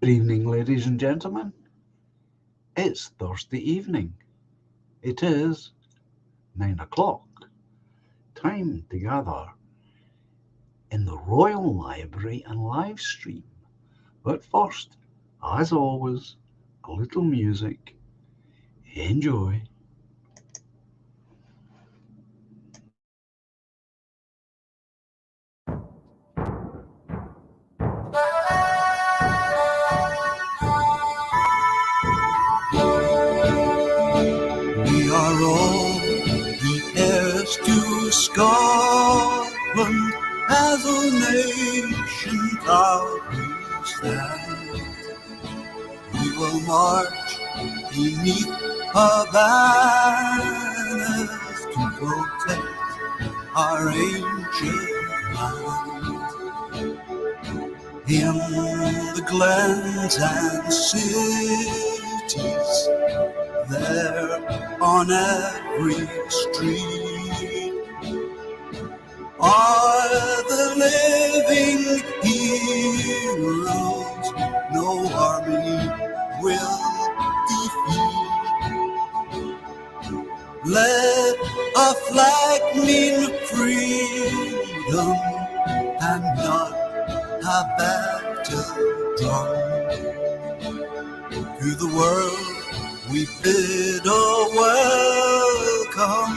Good evening, ladies and gentlemen. It's Thursday evening. It is 9 o'clock. Time to gather in the Royal Library and live stream. But first, as always, a little music. Enjoy. We are all the heirs to Scotland, as a nation proudly stand. We will march beneath her banners to protect our ancient land. In the glens and cities, there on every street are the living heroes no army will defeat. Let a flag mean freedom and not a battle drum. To the world we bid a welcome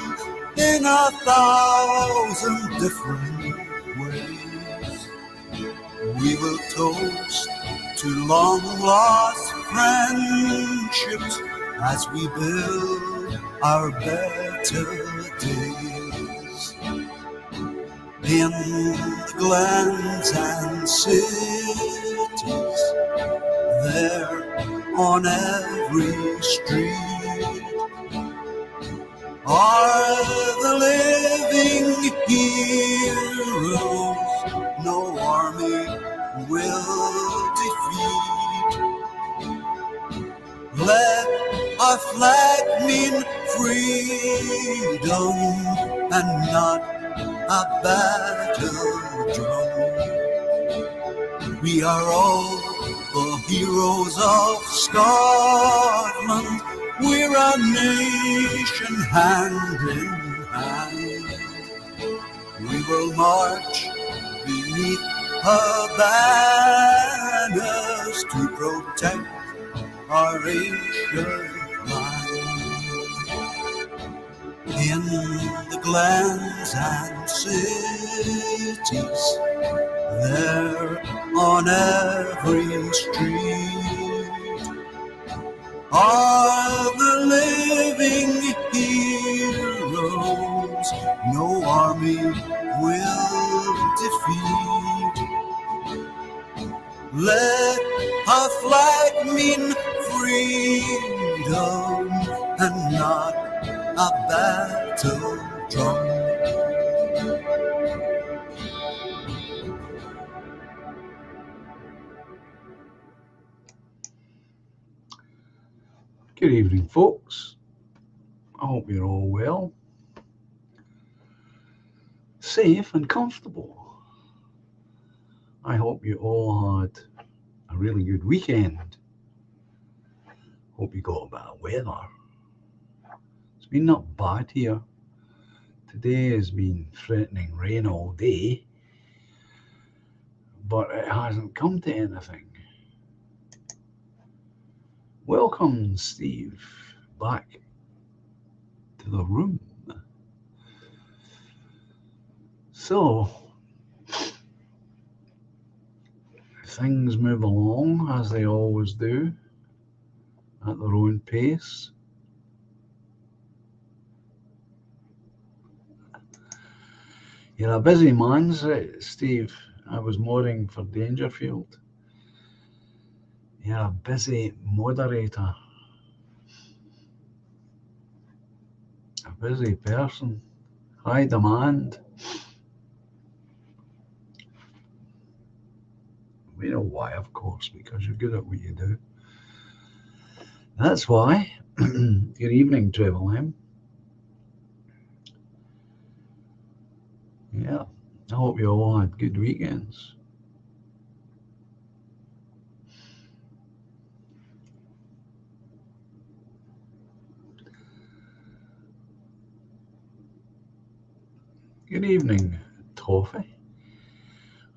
in 1,000 different ways. We will toast to long lost friendships as we build our better days. In the glens and cities, there on every street are the living heroes no army will defeat. Let our flag mean freedom and not a battle drum. We are all the heroes of Scotland. We're a nation hand in hand. We will march beneath her banners to protect our ancient land. In the glens and cities, there on every street are the living heroes no army will defeat. Let our flag mean freedom and not a battle drum. Good evening, folks. I hope you're all well, safe and comfortable. I hope you all had a really good weekend. Hope you got a bit of weather. It's been not bad here. Today has been threatening rain all day, but it hasn't come to anything. Welcome, Steve, back to the room. So, things move along as they always do, at their own pace. You're a busy man, Steve. I was mooring for Dangerfield. You're a busy moderator, a busy person, high demand. We know why, of course, because you're good at what you do. That's why. Good evening, Trevor M. Yeah, I hope you all had good weekends. Good evening, Toffee.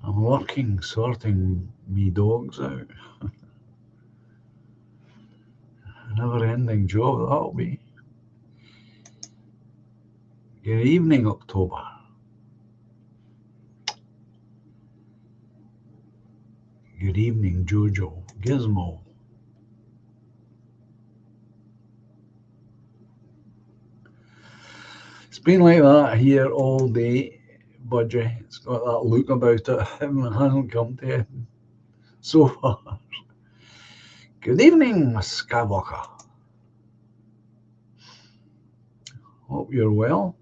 I'm working sorting me dogs out. A never-ending job that'll be. Good evening, October. Good evening, Jojo, Gizmo. It's been like that here all day, Budgie. It's got that look about it. It hasn't come to it so far. Good evening, Skywalker. Hope you're well.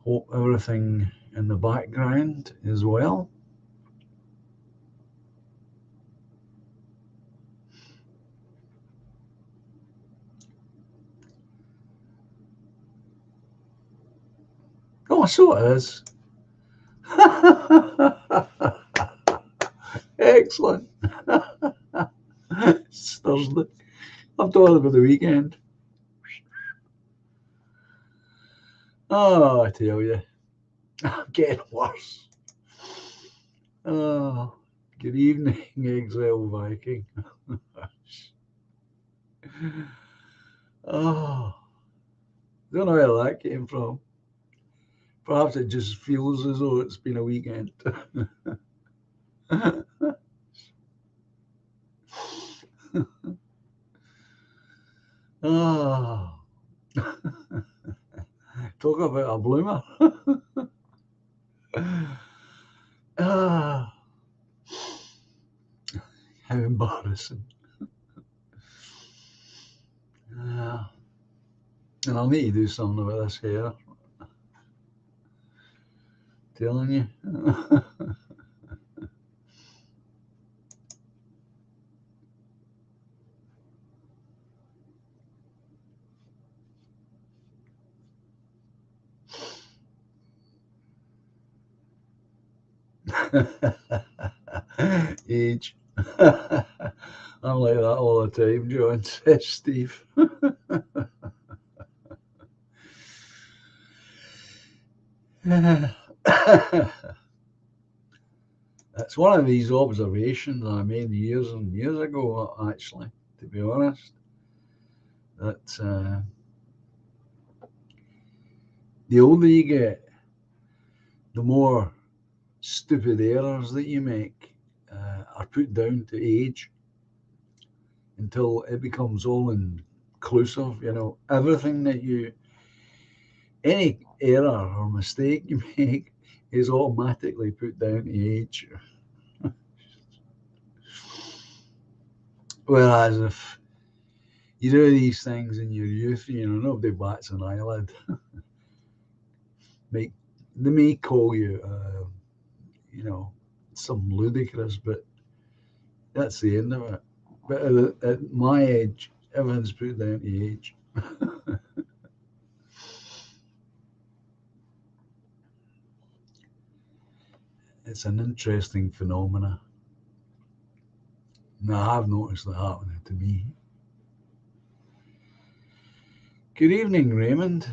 Hope everything in the background is well. Oh, so it is. Excellent. It's Thursday. I'm talking about the weekend. Oh, I tell you, I'm getting worse. Oh, good evening, Exile Viking. Oh, don't know where that came from. Perhaps it just feels as though it's been a weekend. Oh, talk about a bloomer. Ah, how embarrassing. And I'll need to do something about this hair. Telling you. Age. I'm like that all the time, John, says Steve. It's one of these observations I made years and years ago, actually, to be honest, that the older you get, the more stupid errors that you make are put down to age until it becomes all inclusive. You know, everything that any error or mistake you make is automatically put down to age. Whereas if you do these things in your youth, you know, nobody bats an eyelid. They may call you, you know, some ludicrous, but that's the end of it. But at my age, everything's put down to age. It's an interesting phenomena. Now, I have noticed that happening to me. Good evening, Raymond.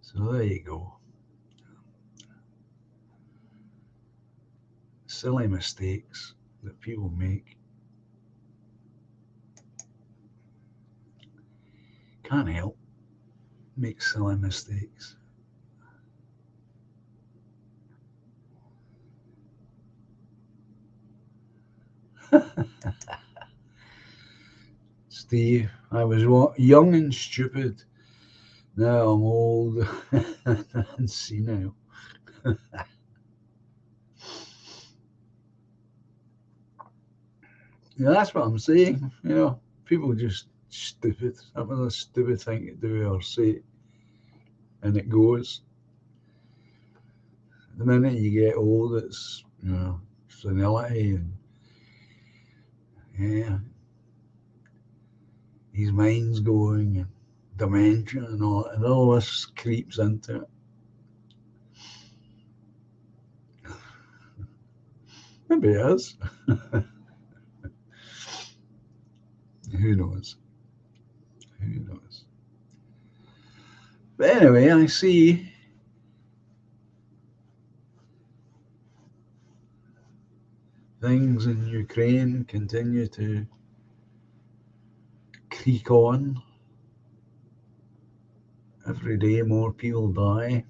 So there you go. Silly mistakes that people make. Can't help. Make silly mistakes. Steve, I was young and stupid. Now I'm old and senile. Yeah, that's what I'm saying. You know, people just stupid. That was a stupid thing to do or say, and it goes. The minute you get old, it's, you know, senility and yeah, his mind's going and dementia and all this creeps into it. Maybe it is. Who knows? But anyway, I see things in Ukraine continue to creak on. Every day more people die.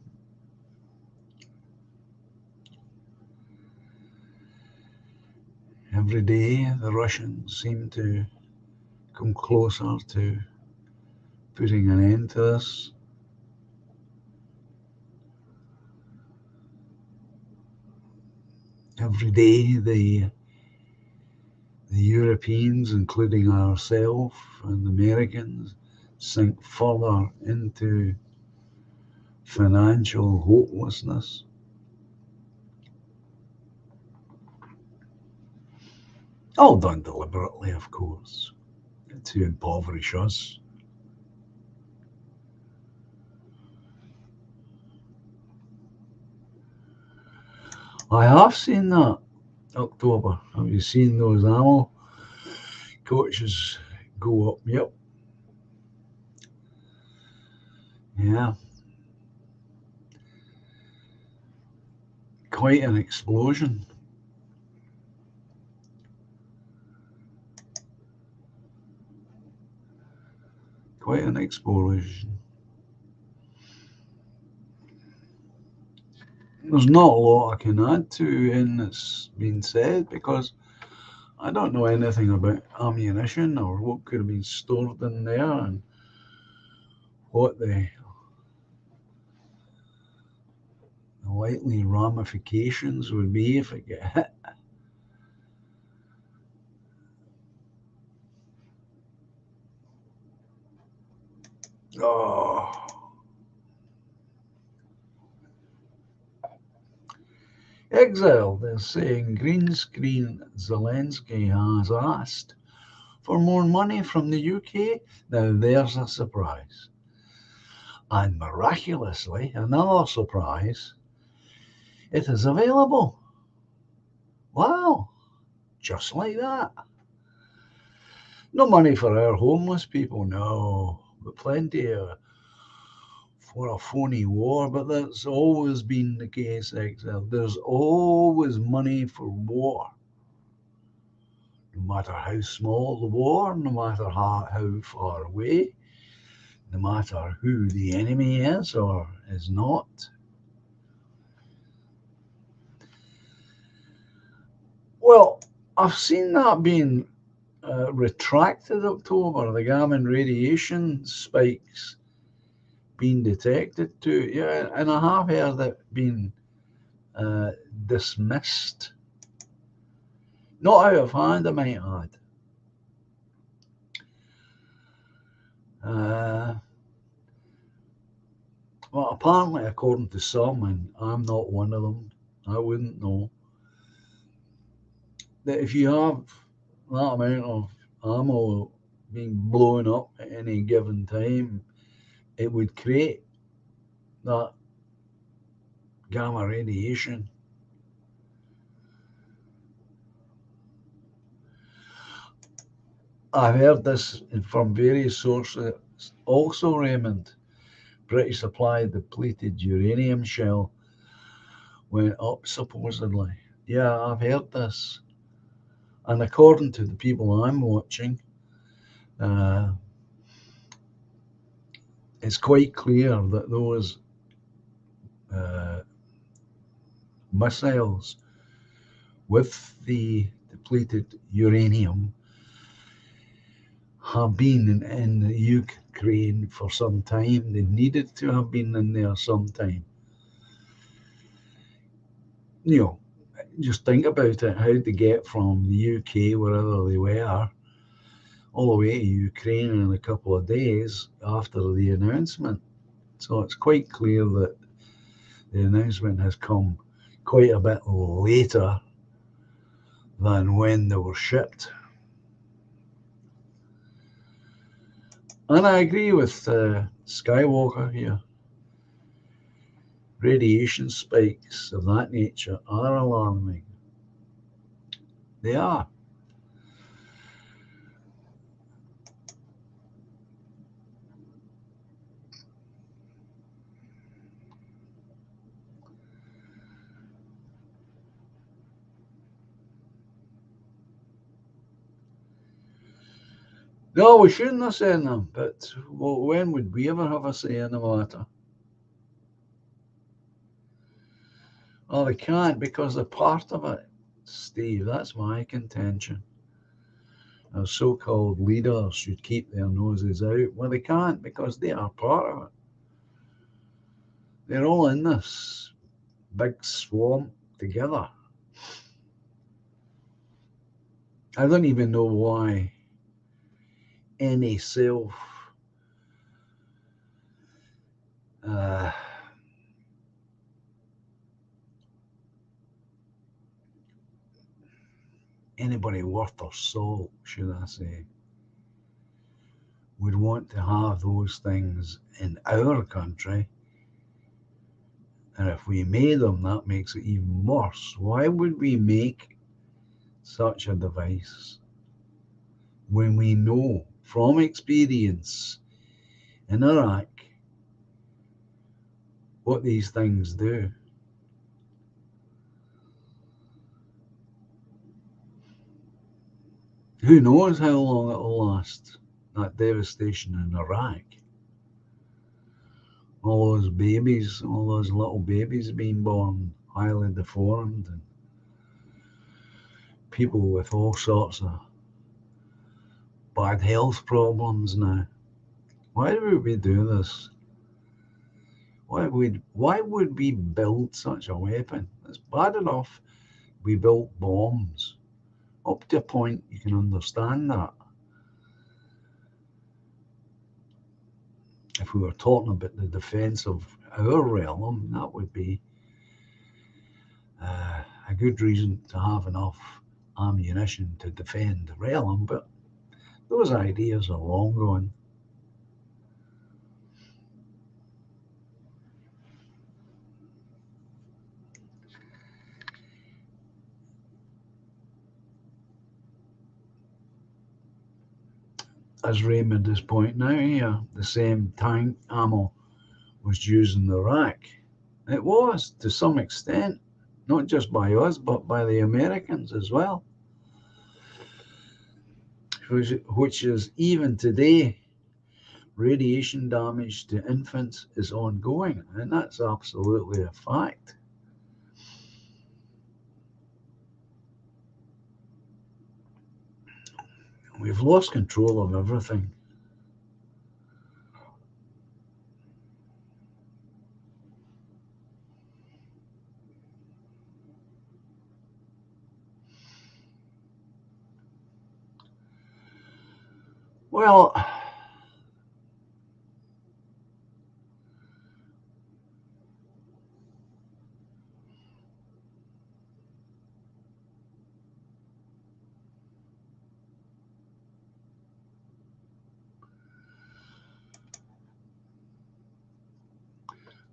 Every day the Russians seem to come closer to putting an end to this. Every day the Europeans, including ourselves and the Americans, sink further into financial hopelessness. All done deliberately, of course, to impoverish us. I have seen that, October. Have you seen those ammo coaches go up? Yep. Yeah. Quite an explosion. Quite an explosion. There's not a lot I can add to in that's been said because I don't know anything about ammunition or what could have been stored in there and what the likely ramifications would be if it get hit. Oh. Exiled is saying green screen Zelensky has asked for more money from the UK. Now there's a surprise. And miraculously, another surprise, it is available. Wow, just like that. No money for our homeless people, no, but plenty for a phony war. But that's always been the case, Exile. There's always money for war. No matter how small the war, no matter how far away, no matter who the enemy is or is not. Well, I've seen that being retracted October, the gamma radiation spikes being detected too. Yeah, and I have heard it being dismissed. Not out of hand, I might add. Well, apparently, according to some, and I'm not one of them, I wouldn't know, that if you have that amount of ammo being blown up at any given time, it would create that gamma radiation. I've heard this from various sources. Also, Raymond, British supplied depleted uranium shell went up supposedly. Yeah, I've heard this. And according to the people I'm watching, uh, it's quite clear that those uh, missiles with the depleted uranium have been in the Ukraine for some time. They needed to have been in there some time. You know, just think about it, how to get from the UK, wherever they were, all the way to Ukraine in a couple of days after the announcement. So it's quite clear that the announcement has come quite a bit later than when they were shipped. And I agree with Skywalker here. Radiation spikes of that nature are alarming. They are. No, we shouldn't have said them, but when would we ever have a say in the matter? Well, they can't because they're part of it, Steve. That's my contention. Our so-called leaders should keep their noses out. Well, they can't because they are part of it. They're all in this big swamp together. I don't even know why any uh, anybody worth their salt, should I say, would want to have those things in our country. And if we made them, that makes it even worse. Why would we make such a device when we know from experience in Iraq what these things do? Who knows how long it'll last, that devastation in Iraq? All those babies, all those little babies being born highly deformed, and people with all sorts of bad health problems now. Why would we do this? Why would we build such a weapon? It's bad enough we built bombs. Up to a point you can understand that. If we were talking about the defence of our realm, that would be a good reason to have enough ammunition to defend the realm, but those ideas are long gone. As Raymond is pointing out here, the same tank ammo was used in Iraq. It was, to some extent, not just by us, but by the Americans as well, which is even today, radiation damage to infants is ongoing, and that's absolutely a fact. We've lost control of everything. Well,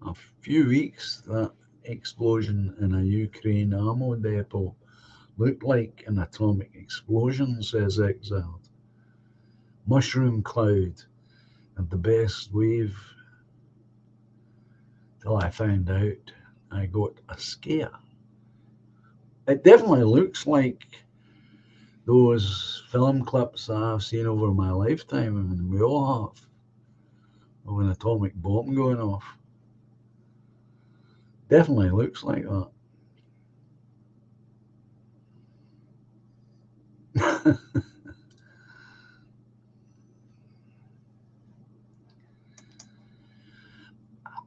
a few weeks, that explosion in a Ukraine ammo depot looked like an atomic explosion, says Exiled. Mushroom cloud and the best wave till I found out I got a scare. It definitely looks like those film clips I've seen over my lifetime, and we all have, of an atomic bomb going off. Definitely looks like that.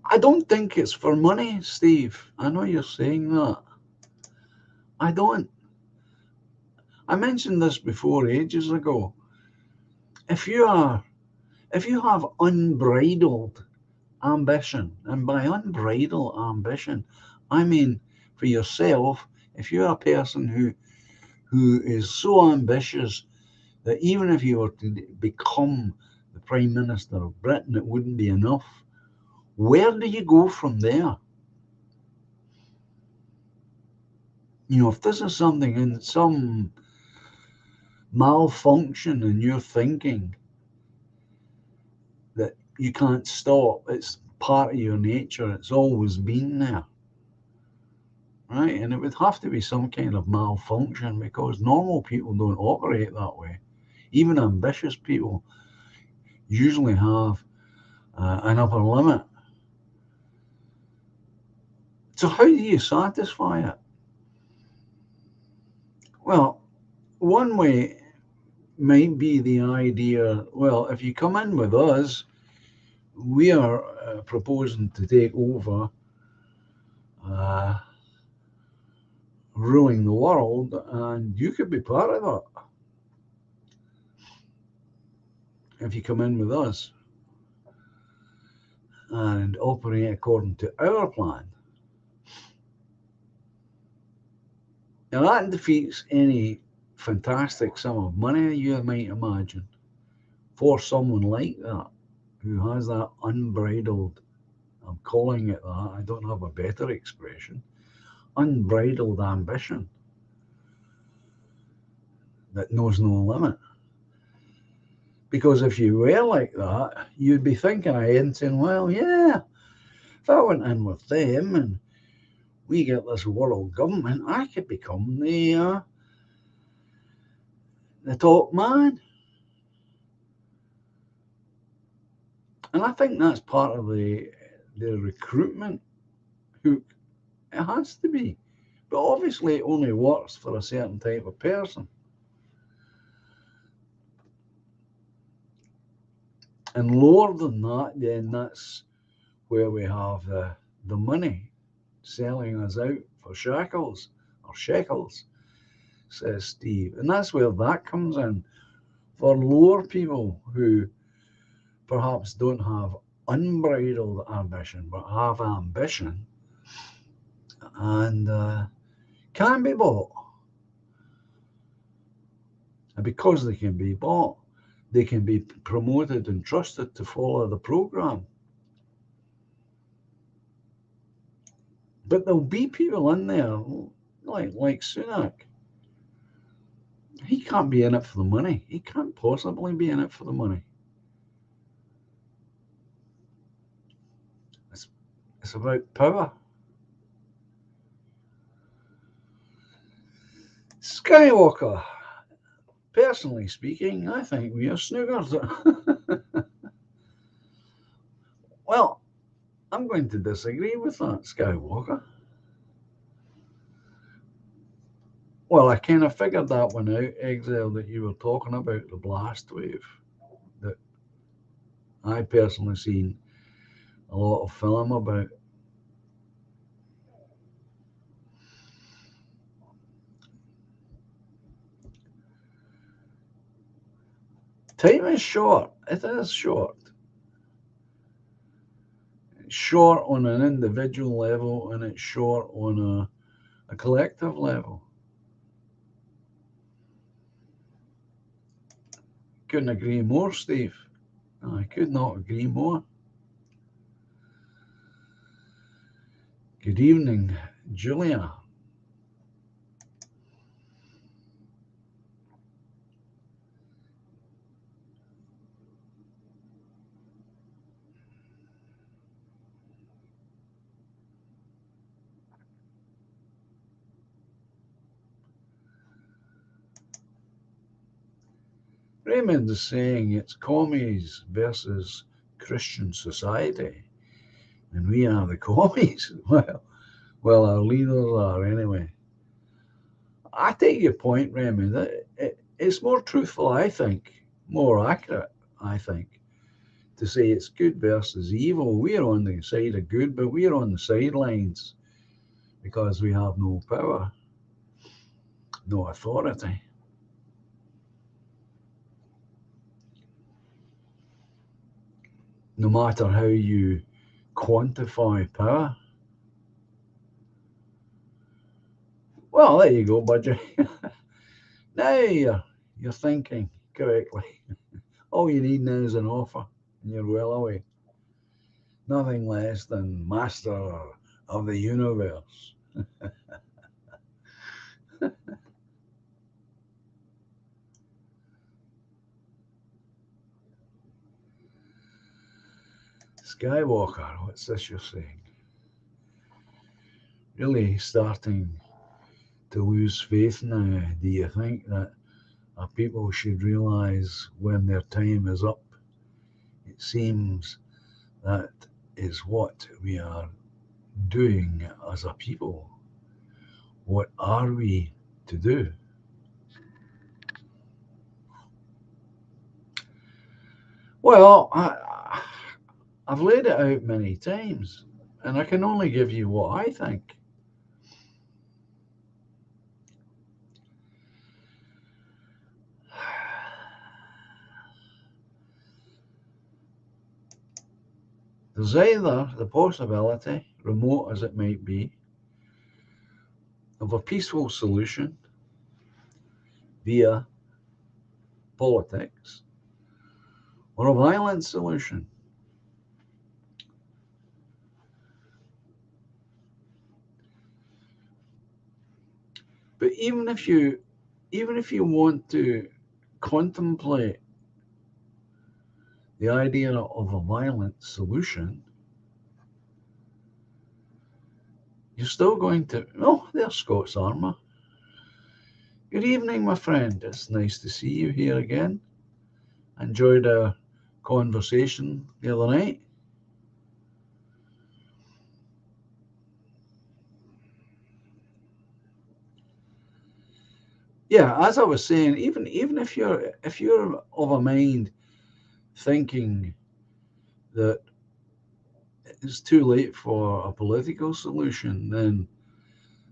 I don't think it's for money, Steve. I know you're saying that. I don't. I mentioned this before ages ago. If you have unbridled ambition, and by unbridled ambition, I mean for yourself, if you're a person who is so ambitious that even if you were to become the Prime Minister of Britain, it wouldn't be enough. Where do you go from there? If this is something in some malfunction in your thinking that you can't stop, it's part of your nature, it's always been there, right? And it would have to be some kind of malfunction because normal people don't operate that way. Even ambitious people usually have an upper limit. So how do you satisfy it? Well, one way might be the idea, well, if you come in with us, we are proposing to take over ruling the world, and you could be part of it if you come in with us and operate according to our plan. Now that defeats any fantastic sum of money you might imagine for someone like that, who has that unbridled, I'm calling it that, I don't have a better expression, unbridled ambition that knows no limit. Because if you were like that, you'd be thinking ahead and saying, well, yeah, if I went in with them and we get this world government, I could become the top man. And I think that's part of the recruitment hook. It has to be. But obviously it only works for a certain type of person. And lower than that, then that's where we have the money selling us out for shackles or shekels, says Steve. And that's where that comes in for lower people who perhaps don't have unbridled ambition, but have ambition and can be bought. And because they can be bought, they can be promoted and trusted to follow the program. But there'll be people in there like Sunak. He can't be in it for the money. He can't possibly be in it for the money. It's about power. Skywalker. Personally speaking, I think we are snookers. Well, I'm going to disagree with that, Skywalker. Well, I kind of figured that one out, Exile, that you were talking about the blast wave that I personally seen a lot of film about. Time is short. It is short. It's short on an individual level and it's short on a collective level. Couldn't agree more, Steve. I could not agree more. Good evening, Julia. Raymond is saying it's commies versus Christian society, and we are the commies. Well, our leaders are anyway. I take your point, Raymond. It's more truthful, I think, more accurate, I think, to say it's good versus evil. We're on the side of good, but we're on the sidelines because we have no power, no authority. No matter how you quantify power. Well, there you go, Budgie. Now you're thinking correctly. All you need now is an offer, and you're well away. Nothing less than master of the universe. Skywalker, what's this you're saying? Really starting to lose faith now. Do you think that Our people should realize when their time is up. It seems that is what we are doing as a people. What are we to do? Well, I've laid it out many times, and I can only give you what I think. There's either the possibility, remote as it might be, of a peaceful solution via politics or a violent solution. But even if you want to contemplate the idea of a violent solution, you're still going to. Oh, there's Scott's Armour. Good evening, my friend. It's nice to see you here again. Enjoyed our conversation the other night. Yeah, as I was saying, even if you're of a mind thinking that it's too late for a political solution, then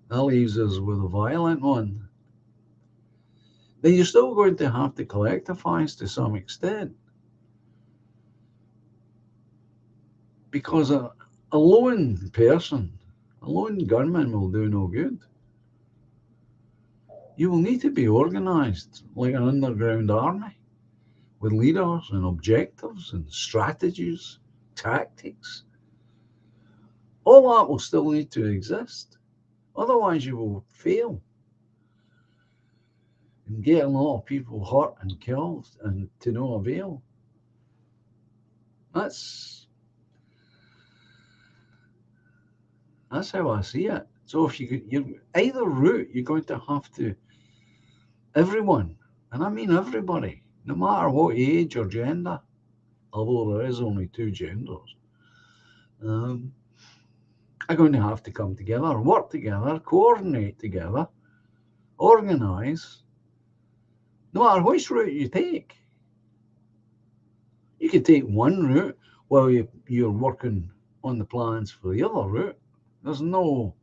that leaves us with a violent one. Then you're still going to have to collectivize to some extent, because a lone person, a lone gunman will do no good. You will need to be organized like an underground army with leaders and objectives and strategies, tactics. All that will still need to exist. Otherwise, you will fail and get a lot of people hurt and killed and to no avail. That's that's how I see it. So if you either route, you're going to have to everyone, and I mean everybody, no matter what age or gender, although there is only two genders, um, are going to have to come together, work together, coordinate together, organise, no matter which route you take. You can take one route while you're working on the plans for the other route. There's no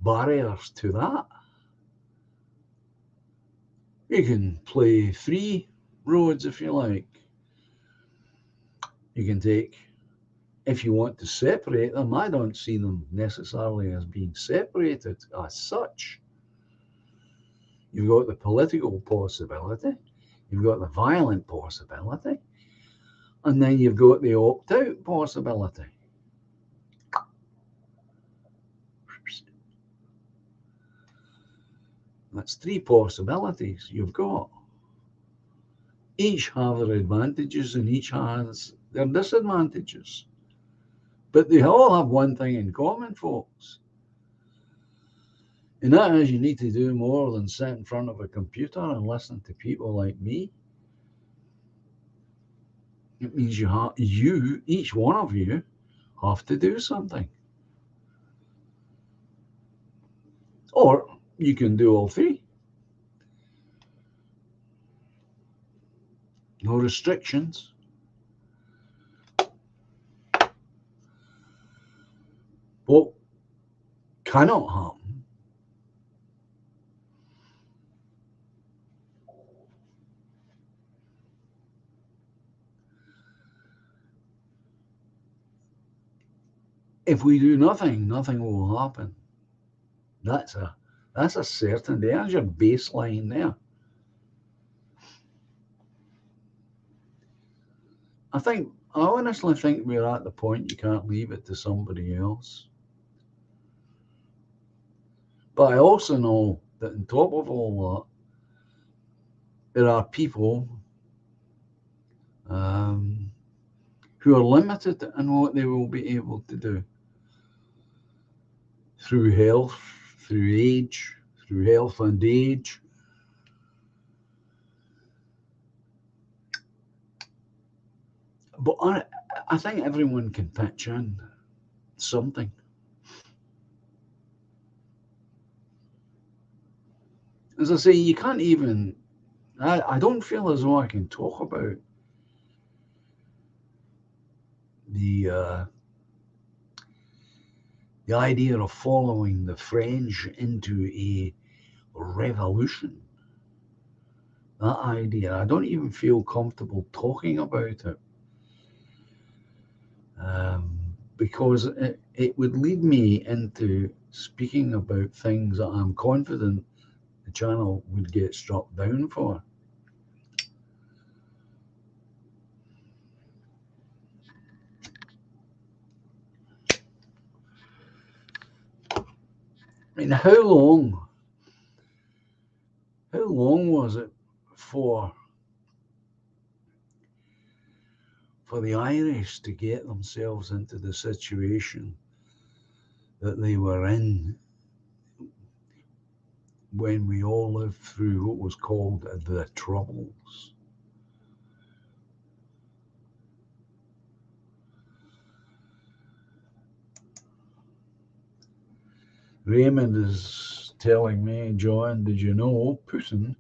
barriers to that. You can play three roads if you like. You can take, if you want to separate them, I don't see them necessarily as being separated as such. You've got the political possibility, you've got the violent possibility, and then you've got the opt-out possibility. That's three possibilities you've got. Each have their advantages and each has their disadvantages. But they all have one thing in common, folks. And that is you need to do more than sit in front of a computer and listen to people like me. It means each one of you, have to do something. Or you can do all three. No restrictions. What cannot happen if we do nothing, nothing will happen. That's a certainty. That's your baseline there. I honestly think we're at the point you can't leave it to somebody else. But I also know that on top of all that, there are people who are limited in what they will be able to do through health, through age, through health and age, But I think everyone can pitch in something. As I say, you can't even. I don't feel as though I can talk about the the idea of following the French into a revolution. That idea, I don't even feel comfortable talking about it. Because it would lead me into speaking about things that I'm confident the channel would get struck down for. I mean, how long was it for the Irish to get themselves into the situation that they were in when we all lived through what was called the Troubles? Raymond is telling me, John, did you know Putin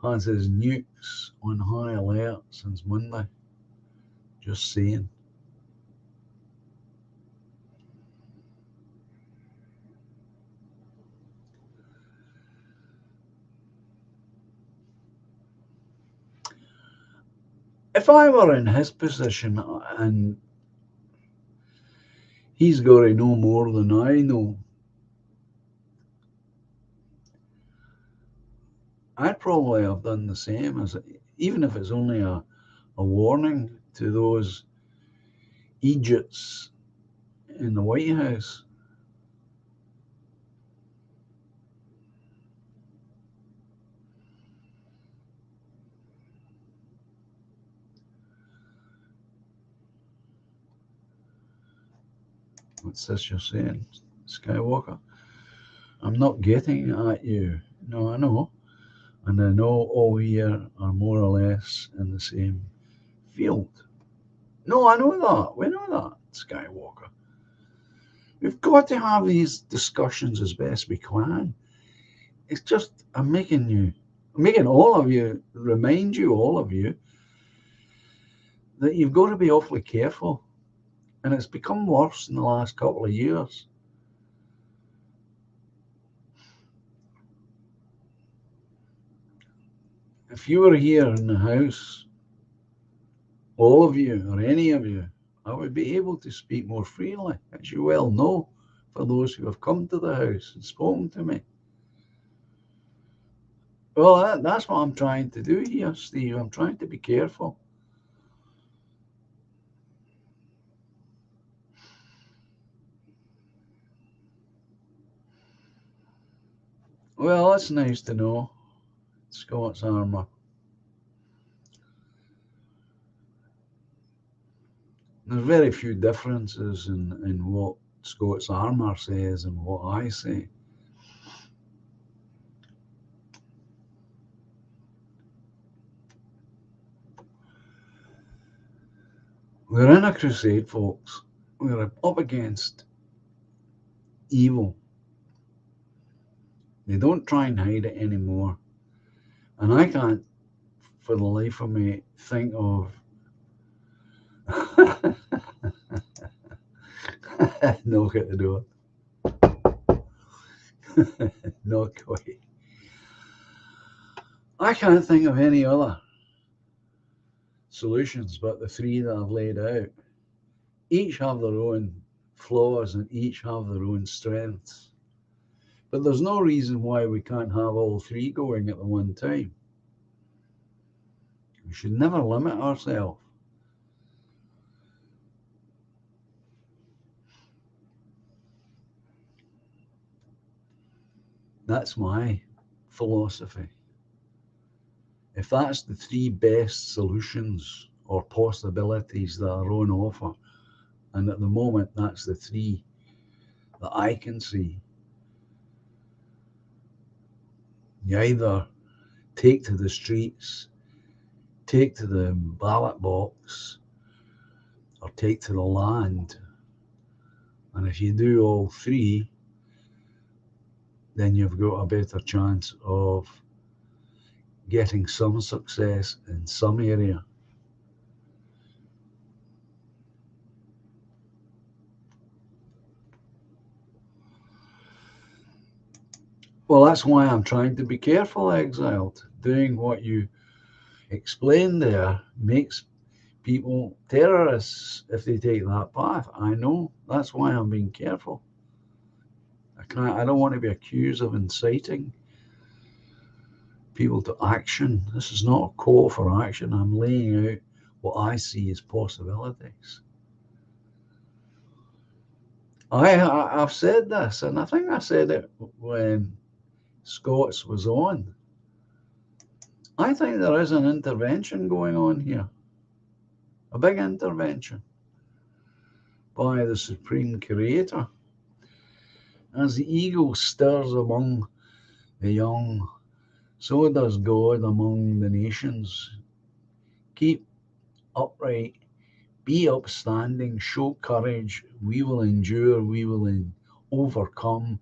has his nukes on high alert since Monday? Just saying. If I were in his position and he's got to know more than I know, I'd probably have done the same, as even if it's only a warning to those idiots in the White House. What's this you're saying, Skywalker? I'm not getting at you. No, I know. And I know all here are more or less in the same field. No, I know that. We know that, Skywalker. We've got to have these discussions as best we can. It's just, I'm making all of you, remind you, all of you, that you've got to be awfully careful. And it's become worse in the last couple of years. If you were here in the house, all of you or any of you, I would be able to speak more freely, as you well know, for those who have come to the house and spoken to me. Well, that's what I'm trying to do here, Steve. I'm trying to be careful. Well, that's nice to know, Scott's Armour. There's very few differences in what Scott's Armour says and what I say. We're in a crusade, folks. We're up against evil. They don't try and hide it anymore. And I can't, for the life of me, think of knock at the door. Not quite. I can't think of any other solutions but the three that I've laid out. Each have their own flaws and each have their own strengths. But there's no reason why we can't have all three going at the one time. We should never limit ourselves. That's my philosophy. If that's the three best solutions or possibilities that are on offer, and at the moment that's the three that I can see, you either take to the streets, take to the ballot box, or take to the land. And if you do all three, then you've got a better chance of getting some success in some area. Well, that's why I'm trying to be careful, Exiled. Doing what you explained there makes people terrorists if they take that path. I know. That's why I'm being careful. I don't want to be accused of inciting people to action. This is not a call for action. I'm laying out what I see as possibilities. I've said this, and I think I said it when Scots was on. I think there is an intervention going on here, a big intervention by the Supreme Creator. As the eagle stirs among the young, so does God among the nations. Keep upright, be upstanding, show courage. We will endure, we will overcome,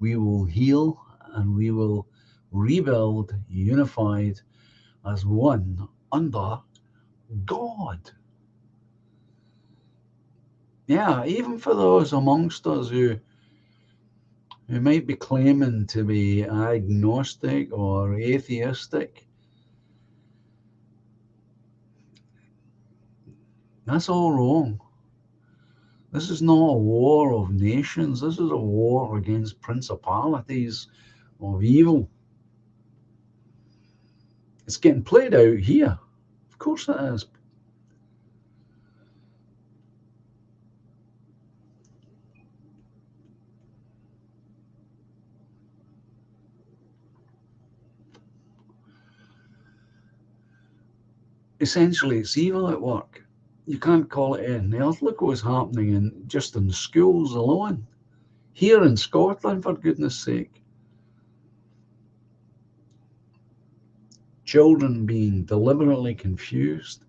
we will heal, and we will rebuild unified as one under God. Yeah, even for those amongst us who might be claiming to be agnostic or atheistic, that's all wrong. This is not a war of nations. This is a war against principalities of evil. It's getting played out here. Of course it is. Essentially, it's evil at work. You can't call it anything else. Look what's happening just in schools alone. Here in Scotland, for goodness sake. Children being deliberately confused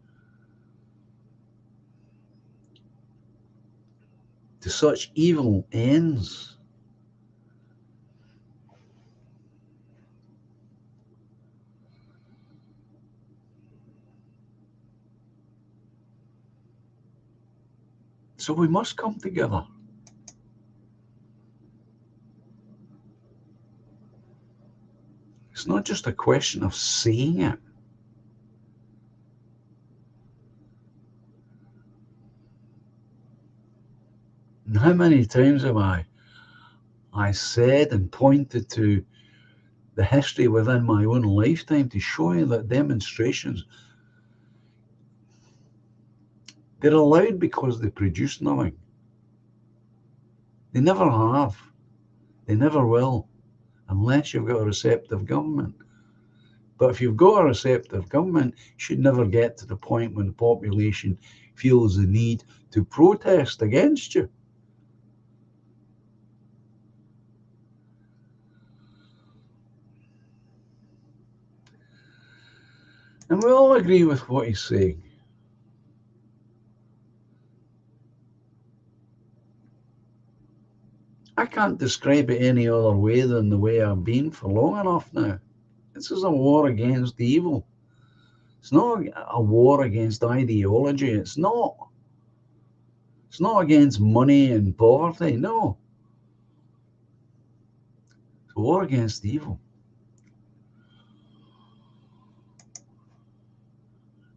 to such evil ends. So we must come together. It's not just a question of saying it. And how many times have I said and pointed to the history within my own lifetime to show you that demonstrations, they're allowed because they produce nothing. They never have. They never will, unless you've got a receptive government. But if you've got a receptive government, you should never get to the point when the population feels the need to protest against you. And we all agree with what he's saying. I can't describe it any other way than the way I've been for long enough now. This is a war against evil. It's not a war against ideology. It's not. It's not against money and poverty. No. It's a war against evil.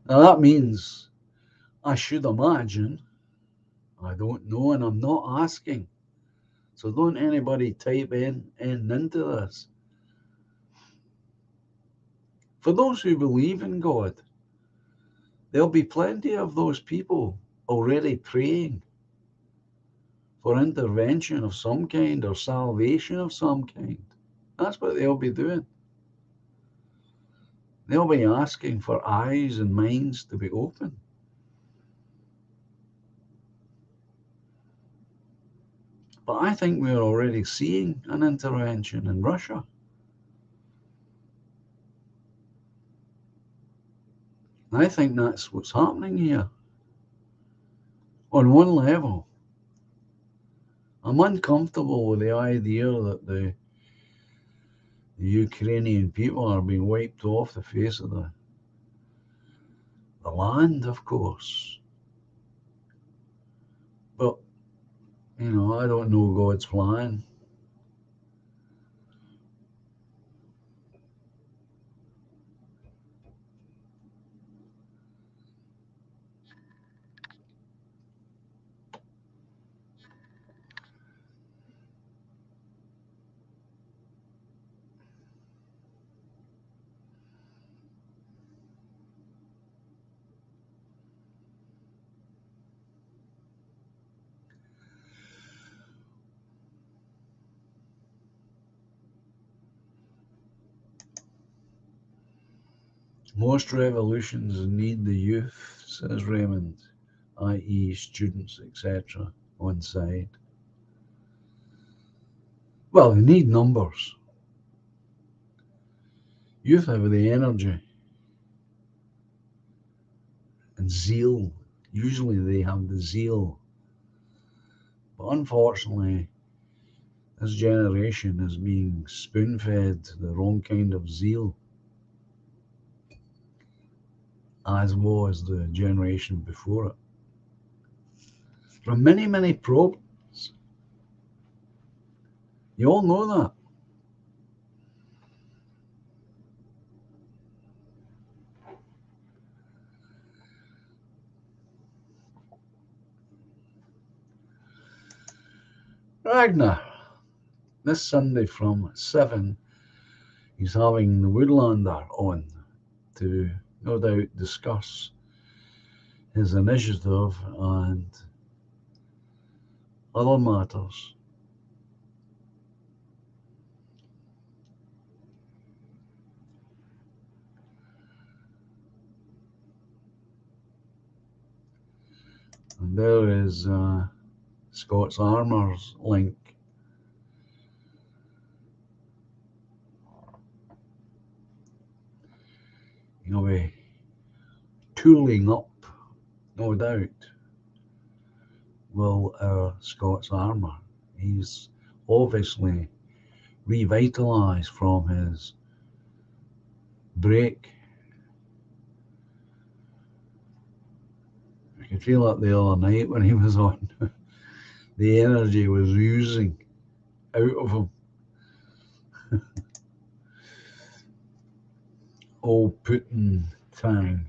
Now that means, I should imagine, I don't know and I'm not asking, so don't anybody type in into this. For those who believe in God, there'll be plenty of those people already praying for intervention of some kind or salvation of some kind. That's what they'll be doing. They'll be asking for eyes and minds to be open. But I think we're already seeing an intervention in Russia. I think that's what's happening here. On one level, I'm uncomfortable with the idea that the Ukrainian people are being wiped off the face of the land, of course. But, I don't know God's plan. Most revolutions need the youth, says Raymond, i.e., students, etc., on side. Well, they need numbers. Youth have the energy and zeal. Usually they have the zeal. But unfortunately, this generation is being spoon fed the wrong kind of zeal, as was the generation before it. From many, many problems. You all know that. Ragnar, this Sunday from 7, he's having the Woodlander on to no doubt discuss his initiative and other matters. And there is Scott's Armour's link. He'll be tooling up, no doubt, will our Scott's Armour. He's obviously revitalised from his break. I could feel it the other night when he was on. The energy was oozing out of him. Old Putin Tang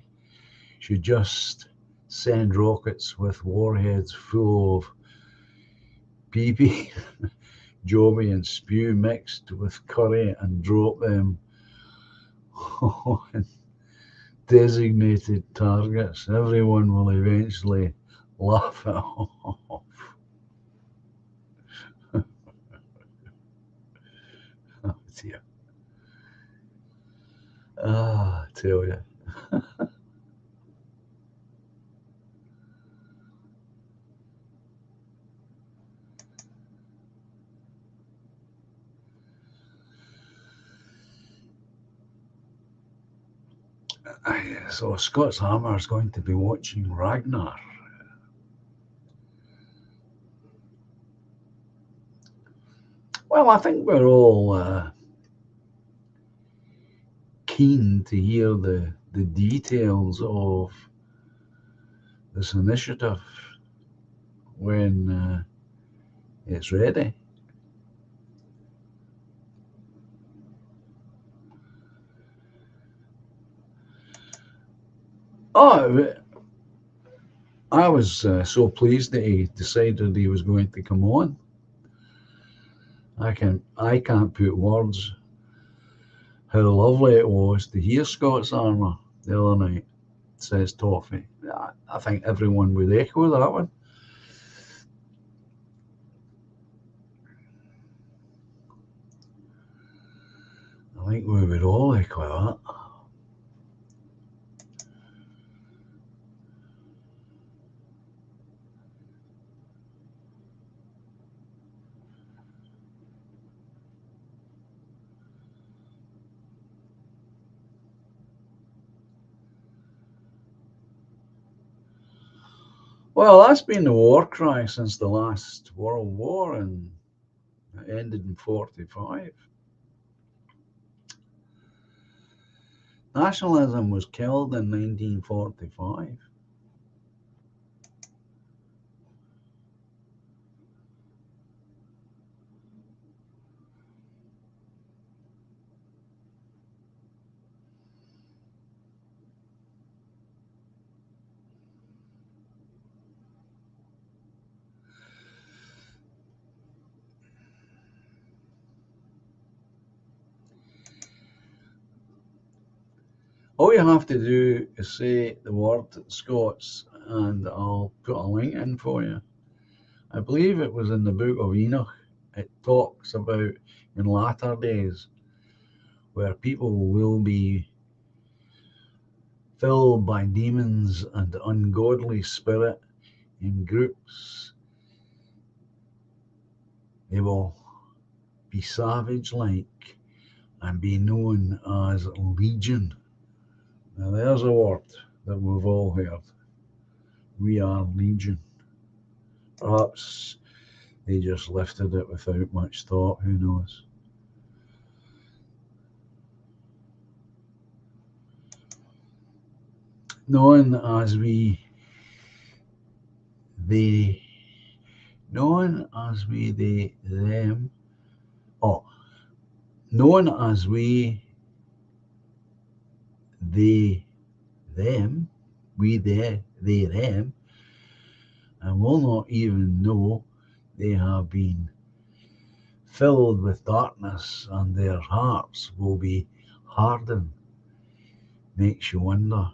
should just send rockets with warheads full of pee-pee, Joby and spew mixed with curry and drop them on designated targets. Everyone will eventually laugh it off. Oh dear. I tell you. So Scott's Hammer is going to be watching Ragnar. Well, I think we're all keen to hear the details of this initiative when it's ready. Oh, I was so pleased that he decided he was going to come on. I can't put words how lovely it was to hear Scott's Armour the other night, says Toffee. I think everyone would echo that one. I think we would all echo that. Well, that's been the war cry since the last World War, and it ended in 45. Nationalism was killed in 1945. All you have to do is say the word Scots, and I'll put a link in for you. I believe it was in the book of Enoch. It talks about in latter days where people will be filled by demons and ungodly spirit in groups. They will be savage like and be known as legion. Now there's a word that we've all heard. We are legion. Perhaps they just lifted it without much thought, who knows? Known as they, known as them, oh, known as they, them, they, them, and will not even know they have been filled with darkness and their hearts will be hardened. Makes you wonder.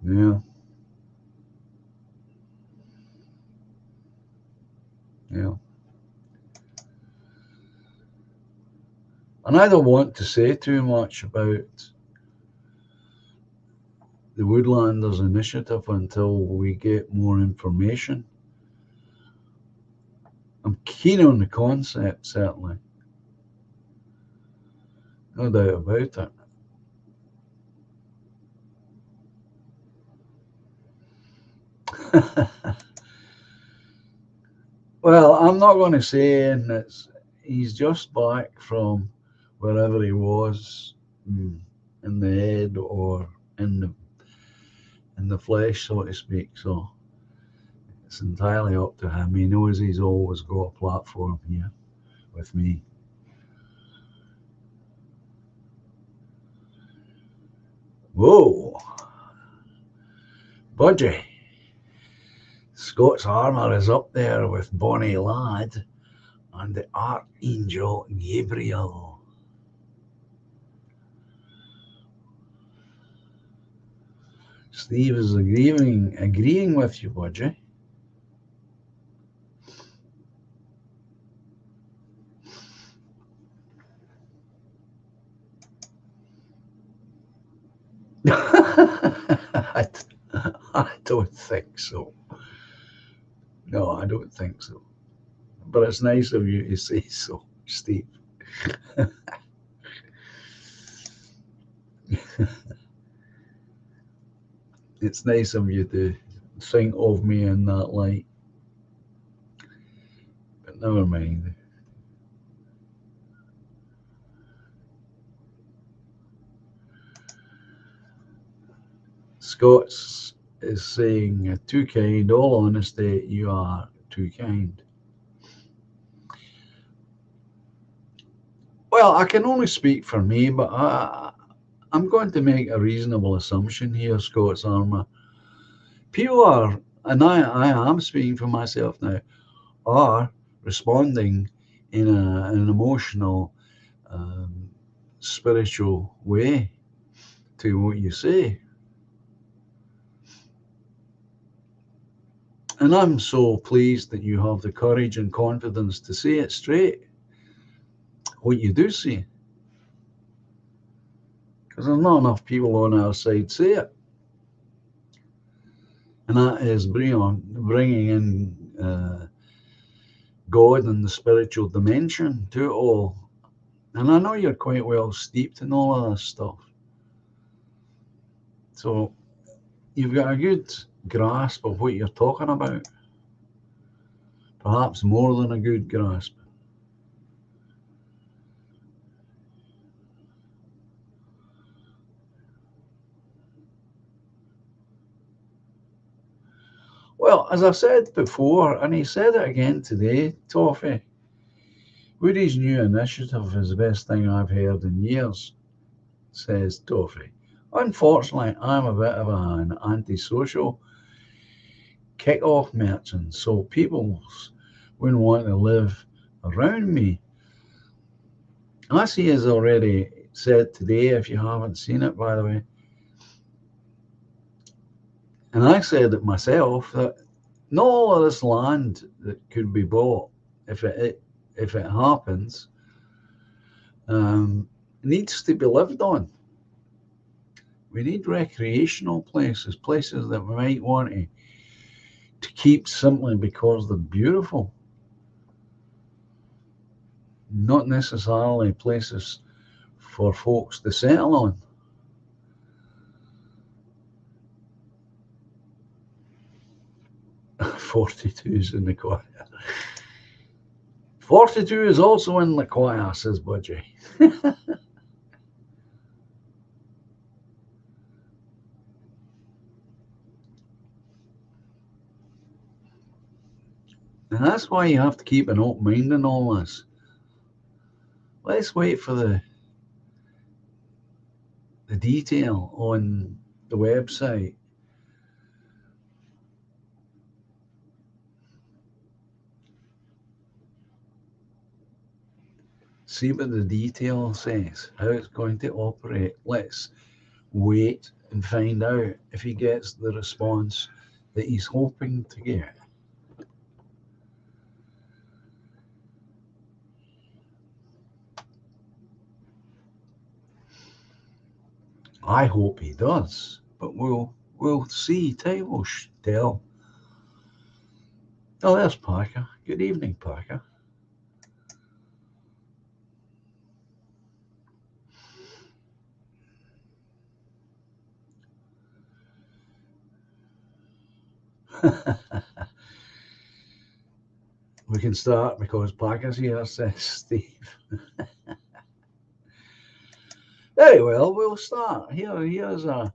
Yeah, yeah. And I don't want to say too much about the Woodlanders Initiative until we get more information. I'm keen on the concept, certainly. No doubt about it. Well, I'm not going to say that he's just back from wherever he was, in the head or in the flesh, so to speak. So it's entirely up to him. He knows he's always got a platform here with me. Whoa, Budgie. Scots Armour is up there with Bonnie Ladd and the Archangel Gabriel. Steve is agreeing with you, Budgie. I don't think so. No, I don't think so. But it's nice of you to say so, Steve. It's nice of you to think of me in that light. But never mind. Scott's is saying, too kind, all honesty, you are too kind. Well, I can only speak for me, but I'm going to make a reasonable assumption here, Scott's Armour. People are, and I am speaking for myself now, are responding in an emotional, um, spiritual way to what you say. And I'm so pleased that you have the courage and confidence to say it straight, what you do see. Because there's not enough people on our side say it. And that is bringing in God and the spiritual dimension to it all. And I know you're quite well steeped in all of this stuff. So you've got a good grasp of what you're talking about. Perhaps more than a good grasp. Well, as I said before, and he said it again today, Toffee, Woody's new initiative is the best thing I've heard in years, says Toffee. Unfortunately, I'm a bit of an antisocial kick-off merchant, so people wouldn't want to live around me. As he has already said today, if you haven't seen it, by the way, and I said it myself, that not all of this land that could be bought, if it happens, needs to be lived on. We need recreational places that we might want to keep simply because they're beautiful. Not necessarily places for folks to settle on. "42's in the choir. 42 is also in the choir," says Budgie. And that's why you have to keep an open mind in all this. Let's wait for the detail on the website. See what the detail says, how it's going to operate. Let's wait and find out if he gets the response that he's hoping to get. I hope he does, but we'll see. Time will tell. Oh, there's Parker. Good evening, Parker. We can start because Parker's here, says Steve. Very well, we'll start. Here's a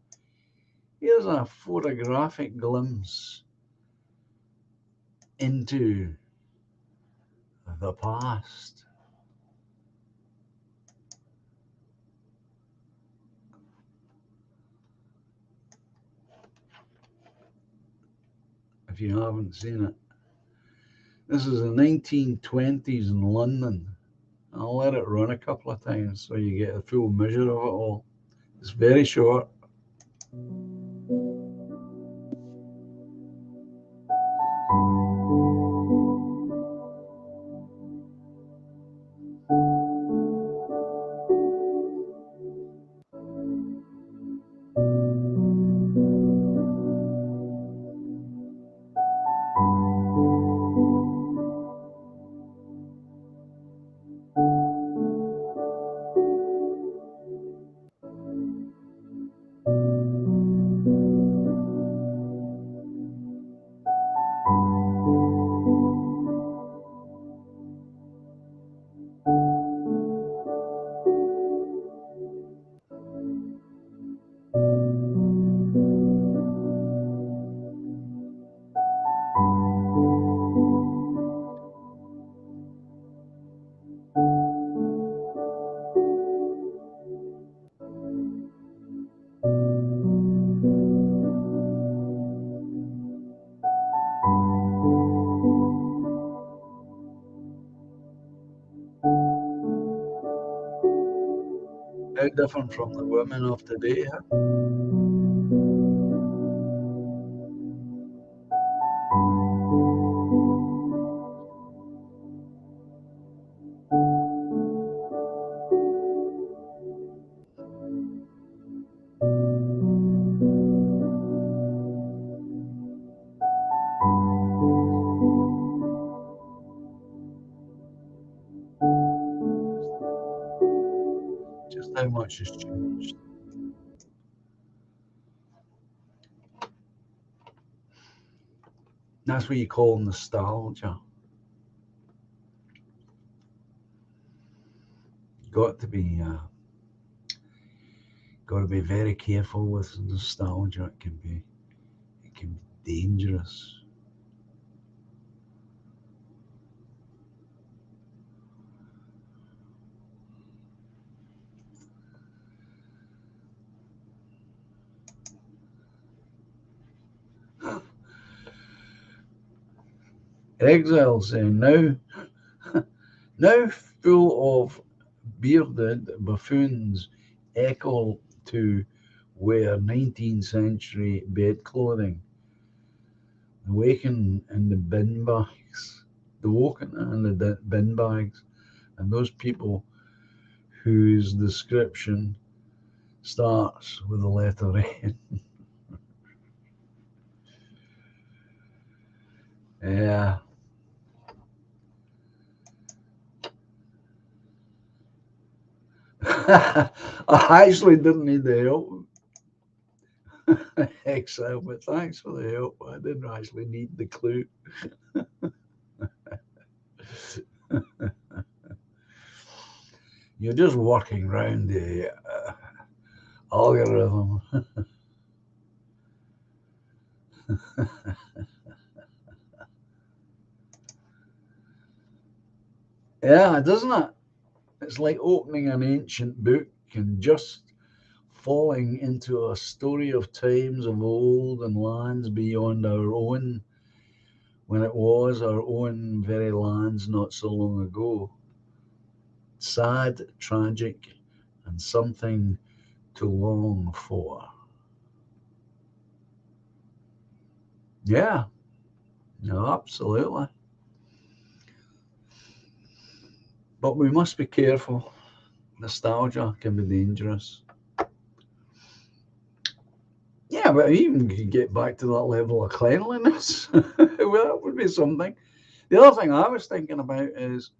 photographic glimpse into the past. If you haven't seen it, this is the 1920s in London. I'll let it run a couple of times so you get a full measure of it all. It's very short. How different from the women of today, huh? much has changed. That's what you call nostalgia. Got to be very careful with nostalgia. It can be dangerous. Exile saying now full of bearded buffoons echo to wear 19th century bed clothing. The woken in the bin bags, and those people whose description starts with the letter N. Yeah. I actually didn't need the help, Excel, but thanks for the help. I didn't actually need the clue. You're just working around the algorithm. Yeah, doesn't it? It's like opening an ancient book and just falling into a story of times of old and lands beyond our own, when it was our own very lands not so long ago. Sad, tragic, and something to long for. Yeah, no, absolutely. But we must be careful. Nostalgia can be dangerous. Yeah, but even you get back to that level of cleanliness, well, that would be something. The other thing I was thinking about is,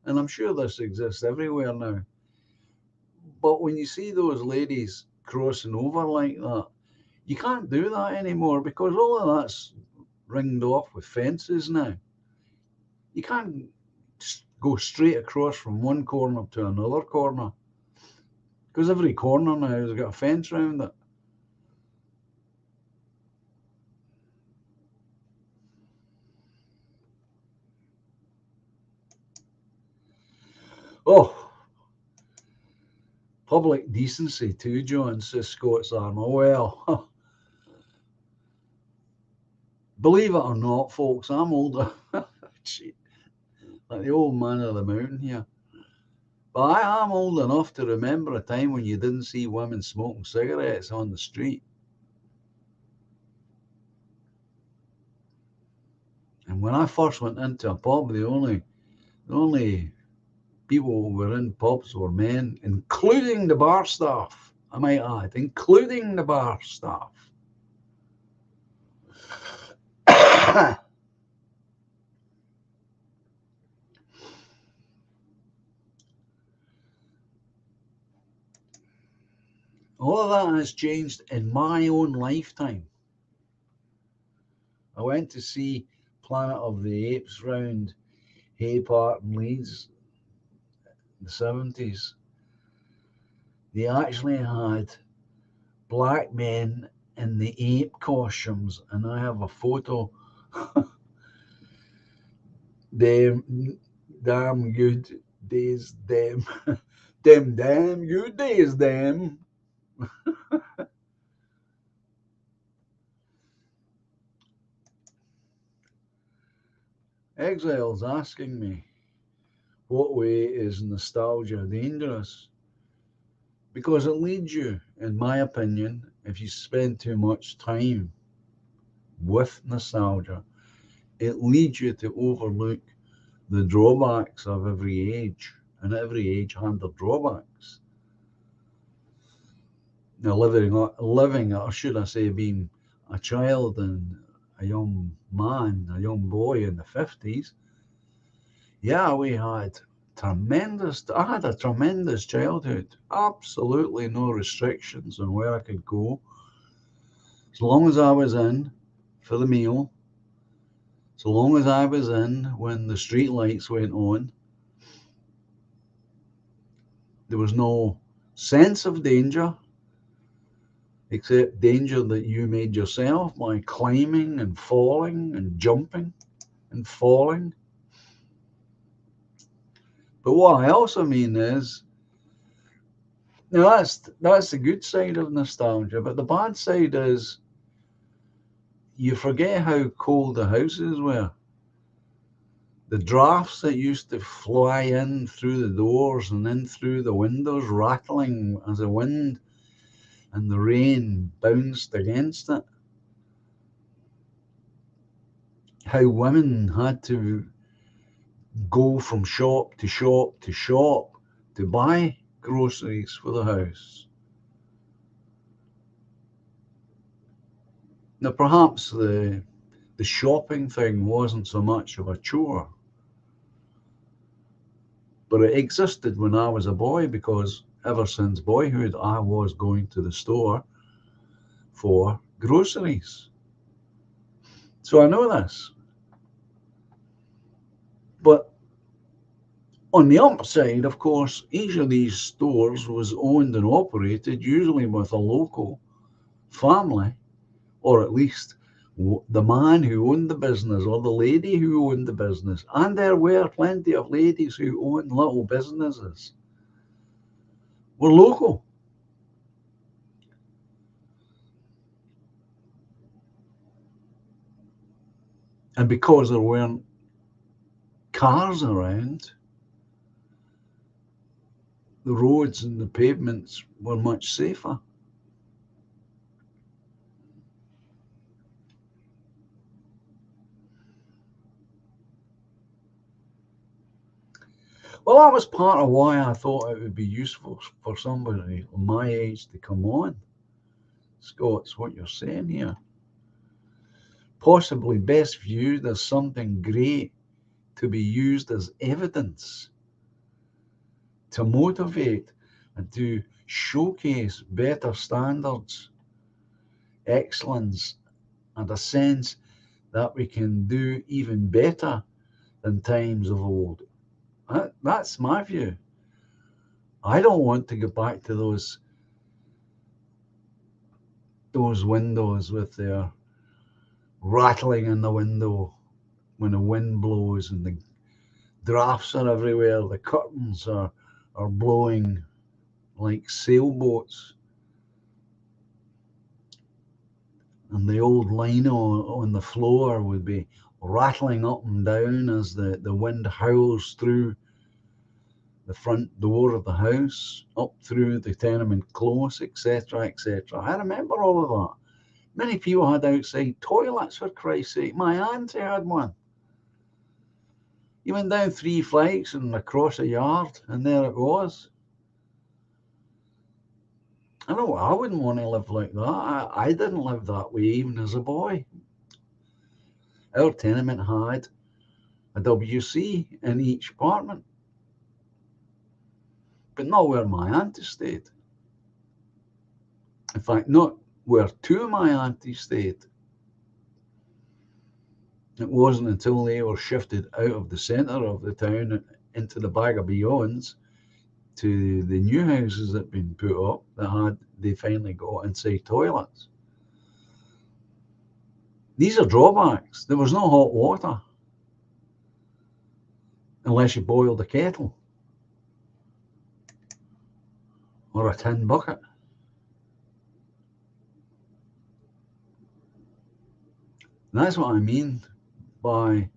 and I'm sure this exists everywhere now, but when you see those ladies crossing over like that, you can't do that anymore because all of that's ringed off with fences now. You can't go straight across from one corner to another corner because every corner now has got a fence around it. Oh, public decency too, John, says Scott's Armour. Well, believe it or not, folks, I'm older. Like the old man of the mountain here. But I am old enough to remember a time when you didn't see women smoking cigarettes on the street. And when I first went into a pub, the only people who were in pubs were men, including the bar staff. I might add, including the bar staff. All of that has changed in my own lifetime. I went to see Planet of the Apes round Hay Park in Leeds in the 70s. They actually had black men in the ape costumes, and I have a photo. Them damn good days, them. Them damn good days, them. Exile's asking me, what way is nostalgia dangerous? Because it leads you, in my opinion, if you spend too much time with nostalgia, it leads you to overlook the drawbacks of every age, and every age had their drawbacks. Now, living, or should I say, being a child and a young man, a young boy in the 50s, yeah, we had I had a tremendous childhood. Absolutely no restrictions on where I could go. As long as I was in for the meal, so long as I was in when the street lights went on, there was no sense of danger, except danger that you made yourself by climbing and falling and jumping and falling. But what I also mean is, now that's the good side of nostalgia, but the bad side is you forget how cold the houses were. The drafts that used to fly in through the doors and in through the windows, rattling as the wind and the rain bounced against it. How women had to go from shop to shop to shop to buy groceries for the house. Now, perhaps the shopping thing wasn't so much of a chore, but it existed when I was a boy, because ever since boyhood I was going to the store for groceries. So I know this. But on the upside, of course, each of these stores was owned and operated usually with a local family, or at least the man who owned the business or the lady who owned the business. And there were plenty of ladies who owned little businesses, were local. And because there weren't cars around, the roads and the pavements were much safer. Well, that was part of why I thought it would be useful for somebody my age to come on. Scott's what you're saying here. Possibly best viewed as something great to be used as evidence, to motivate and to showcase better standards, excellence, and a sense that we can do even better than times of old. That's my view. I don't want to go back to those windows with their rattling in the window when the wind blows and the drafts are everywhere. The curtains are blowing like sailboats. And the old lino on the floor would be rattling up and down as the wind howls through the front door of the house, up through the tenement close, etc., etc. I remember all of that. Many people had outside toilets, for Christ's sake. My auntie had one. You went down 3 flights and across a yard, and there it was. I know I wouldn't want to live like that. I didn't live that way even as a boy. Our tenement had a WC in each apartment, but not where my auntie stayed. In fact, not where 2 of my aunties stayed. It wasn't until they were shifted out of the centre of the town into the Bag of Beyonds to the new houses that had been put up that they finally got inside toilets. These are drawbacks. There was no hot water unless you boiled a kettle or a tin bucket. And that's what I mean by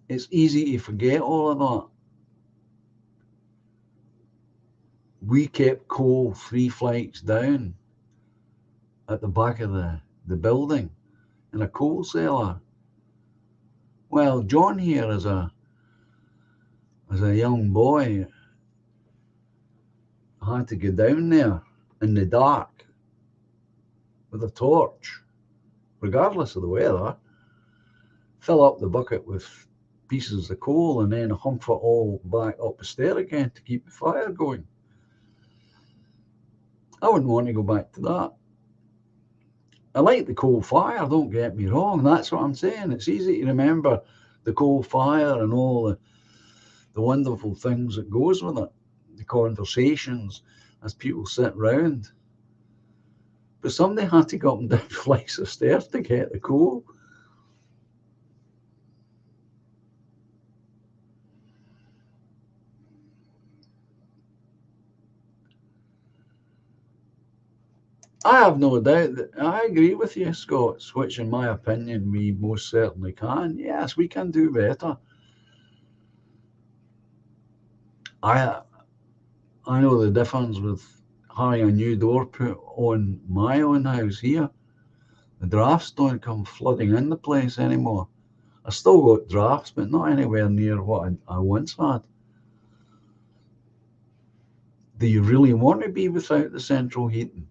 it's easy to forget all of that. We kept coal 3 flights down at the back of the building in a coal cellar. Well, John here as a young boy had to go down there in the dark with a torch, regardless of the weather, fill up the bucket with pieces of coal and then hump it all back up the stair again to keep the fire going. I wouldn't want to go back to that. I like the coal fire, don't get me wrong. That's what I'm saying. It's easy to remember the coal fire and all the wonderful things that goes with it, the conversations as people sit round. But somebody had to go up and down flights of stairs to get the coal. I have no doubt that I agree with you, Scott, which in my opinion we most certainly can. Yes, we can do better. I know the difference with having a new door put on my own house here. The drafts don't come flooding in the place anymore. I still got drafts, but not anywhere near what I once had. Do you really want to be without the central heating?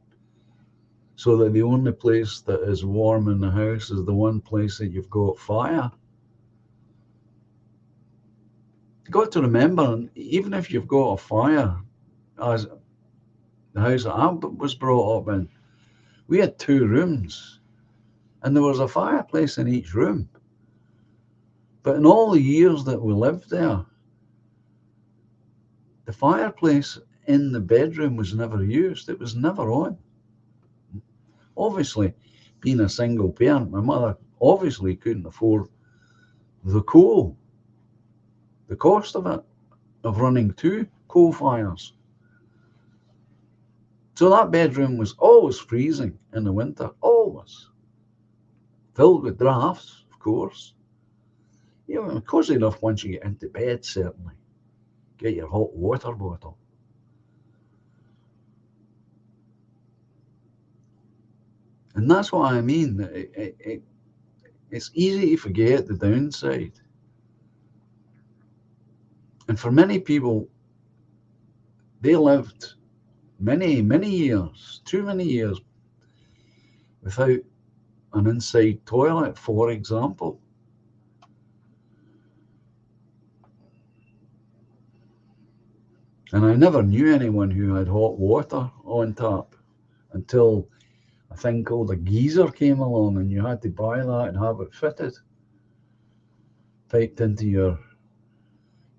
So that the only place that is warm in the house is the one place that you've got fire? You've got to remember, even if you've got a fire, as the house that I was brought up in, we had 2 rooms and there was a fireplace in each room. But in all the years that we lived there, the fireplace in the bedroom was never used. It was never on. Obviously, being a single parent, my mother obviously couldn't afford the coal, the cost of it, of running 2 coal fires. So that bedroom was always freezing in the winter, always. Filled with drafts, of course. You know, cozy enough once you get into bed, certainly. Get your hot water bottle. And that's what I mean. It's easy to forget the downside. And for many people, they lived many, many years, too many years, without an inside toilet, for example. And I never knew anyone who had hot water on tap until a thing called a geyser came along, and you had to buy that and have it fitted, piped into your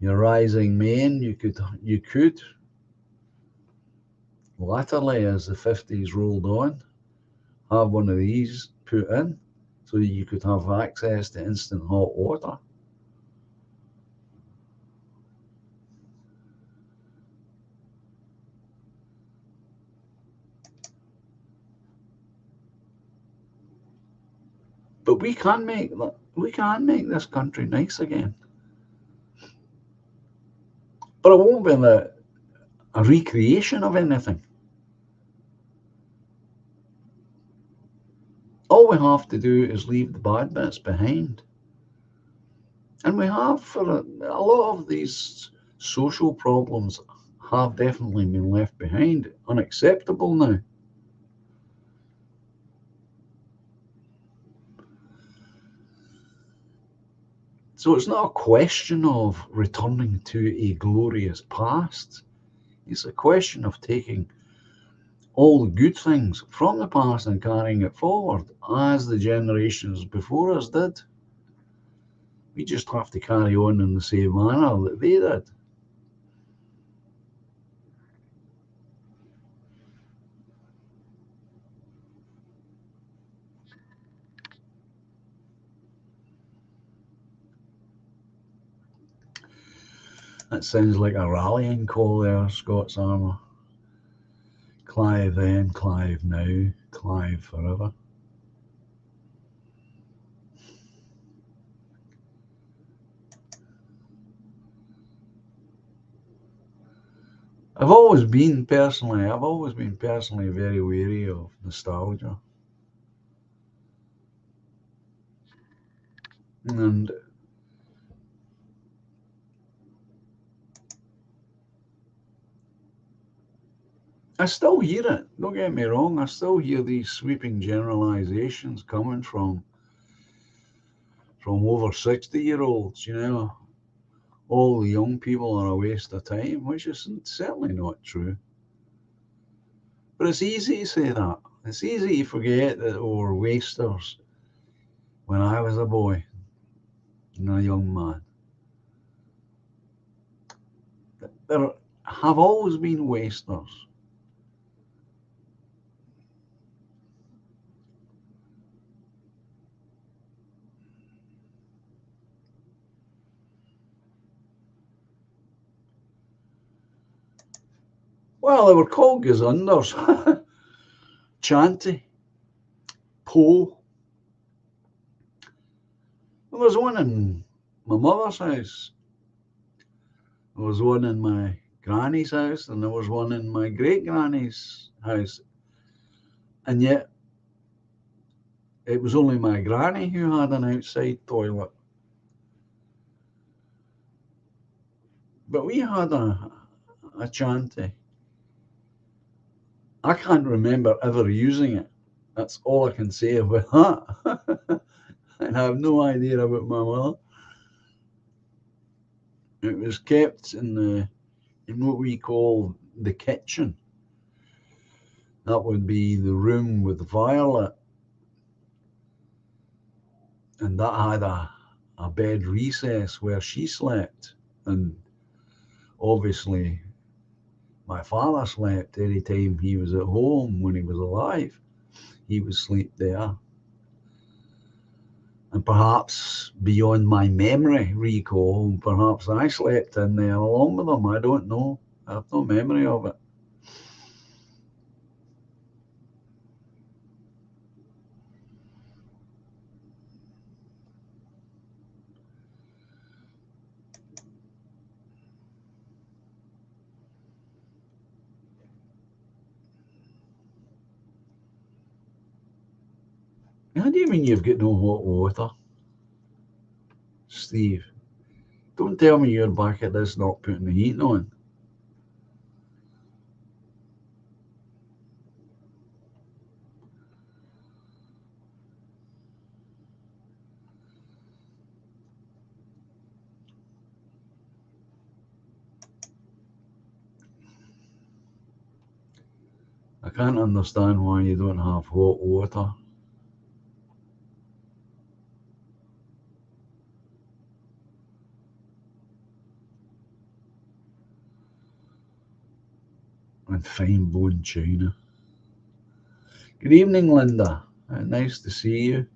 rising main. You could latterly, as the 50s rolled on, have one of these put in so you could have access to instant hot water. But we can make this country nice again. But it won't be a recreation of anything. All we have to do is leave the bad bits behind. And we have, for a lot of these social problems have definitely been left behind. Unacceptable now. So it's not a question of returning to a glorious past. It's a question of taking all the good things from the past and carrying it forward, as the generations before us did. We just have to carry on in the same manner that they did. That sounds like a rallying call there, Scott's Armour. Clive then, Clive now, Clive forever. I've always been personally very wary of nostalgia. And I still hear it, don't get me wrong, I still hear these sweeping generalizations coming from from over 60-year-olds, you know. All the young people are a waste of time, which is certainly not true. But it's easy to say that. It's easy to forget that we were wasters when I was a boy and a young man. There have always been wasters. Well, they were called gazunders. Chanty, Poe. There was one in my mother's house. There was one in my granny's house, and there was one in my great granny's house. And yet, it was only my granny who had an outside toilet. But we had a chanty. I can't remember ever using it. That's all I can say about that. And I have no idea about my mother. It was kept in what we call the kitchen. That would be the room with the fire lit. And that had a bed recess where she slept. And obviously, my father slept any time he was at home when he was alive. He would sleep there. And perhaps beyond my memory recall, perhaps I slept in there along with him. I don't know. I have no memory of it. How do you mean you've got no hot water, Steve? Don't tell me you're back at this not putting the heating on. I can't understand why you don't have hot water. And fine bone china. Good evening, Linda. Nice to see you.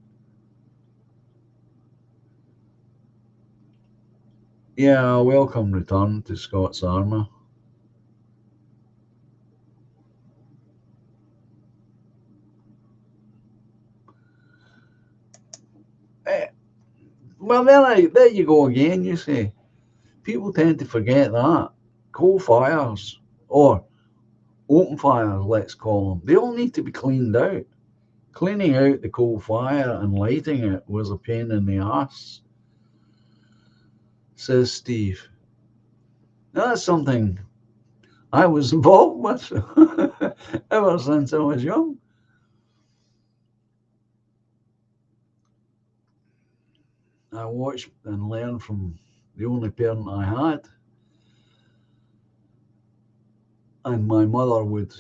Yeah, welcome return to Scott's Armour. Well, there you go again, you see. People tend to forget that. Coal fires, or open fires, let's call them, they all need to be cleaned out. Cleaning out the coal fire and lighting it was a pain in the ass, says Steve. Now, that's something I was involved with ever since I was young. I watched and learned from the only parent I had. And my mother would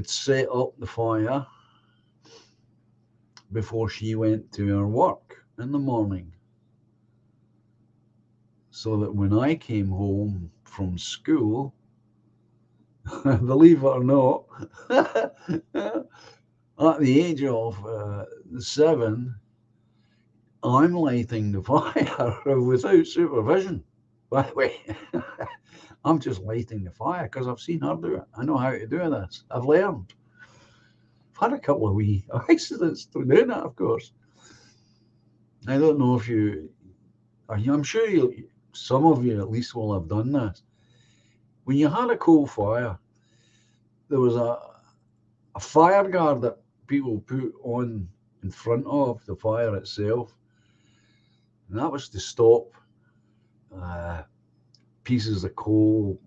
set up the fire before she went to her work in the morning, so that when I came home from school, believe it or not, at the age of 7, I'm lighting the fire without supervision. By the way, I'm just lighting the fire because I've seen her do it. I know how to do this. I've learned. I've had a couple of wee accidents through doing that, of course. I don't know if I'm sure some of you at least will have done this. When you had a coal fire, there was a fire guard that people put on in front of the fire itself. And that was to stop pieces of coal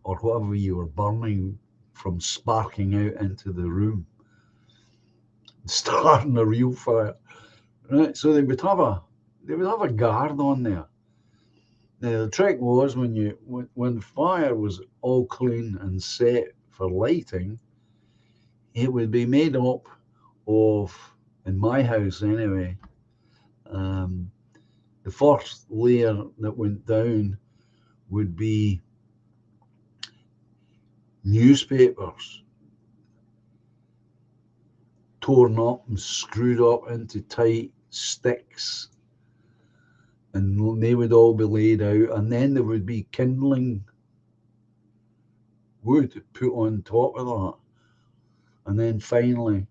or whatever you were burning from sparking out into the room, starting a real fire. Right, so they would have they would have a guard on there. Now the trick was when the fire was all clean and set for lighting, it would be made up of, in my house anyway, um, the first layer that went down would be newspapers torn up and screwed up into tight sticks, and they would all be laid out, and then there would be kindling wood put on top of that, and then finally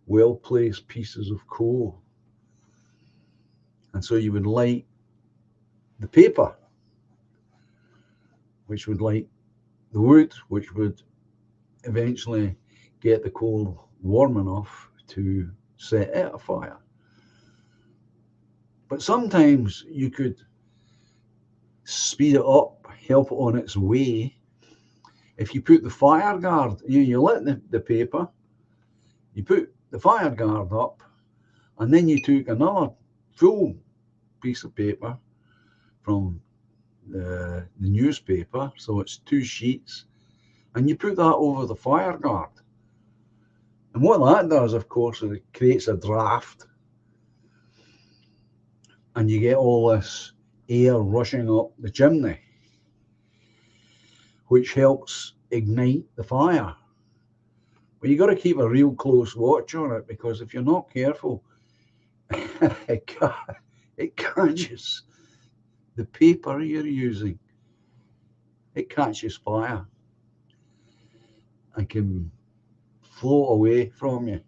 well placed pieces of coal. And so you would light the paper, which would light the wood, which would eventually get the coal warm enough to set it afire. But sometimes you could speed it up, help it on its way. If you put the fire guard, you lit the paper, you put the fire guard up, and then you took another full piece of paper from the newspaper, so it's 2 sheets, and you put that over the fire guard. And what that does, of course, is it creates a draft, and you get all this air rushing up the chimney, which helps ignite the fire. But you got to keep a real close watch on it, because if you're not careful, it catches the paper you're using. It catches fire and can float away from you,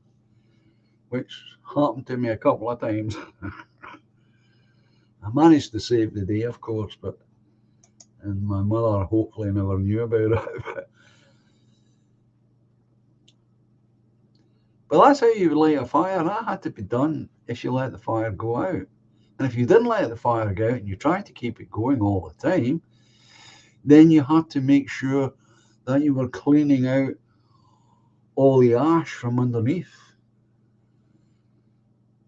which happened to me a couple of times. I managed to save the day, of course, and my mother hopefully never knew about it. But that's how you light a fire. That had to be done if you let the fire go out. And if you didn't let the fire go out and you tried to keep it going all the time, then you had to make sure that you were cleaning out all the ash from underneath.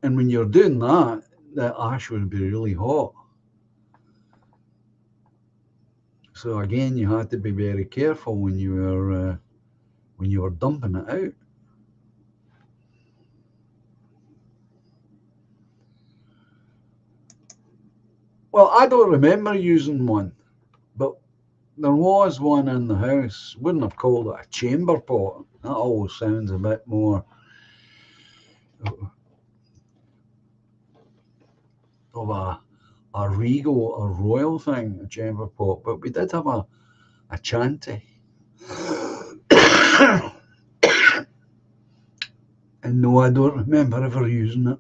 And when you're doing that, the ash would be really hot. So again, you had to be very careful when you were dumping it out. Well, I don't remember using one, but there was one in the house. Wouldn't have called it a chamber pot. That always sounds a bit more of a regal or royal thing, a chamber pot. But we did have a chanty. And no, I don't remember ever using it.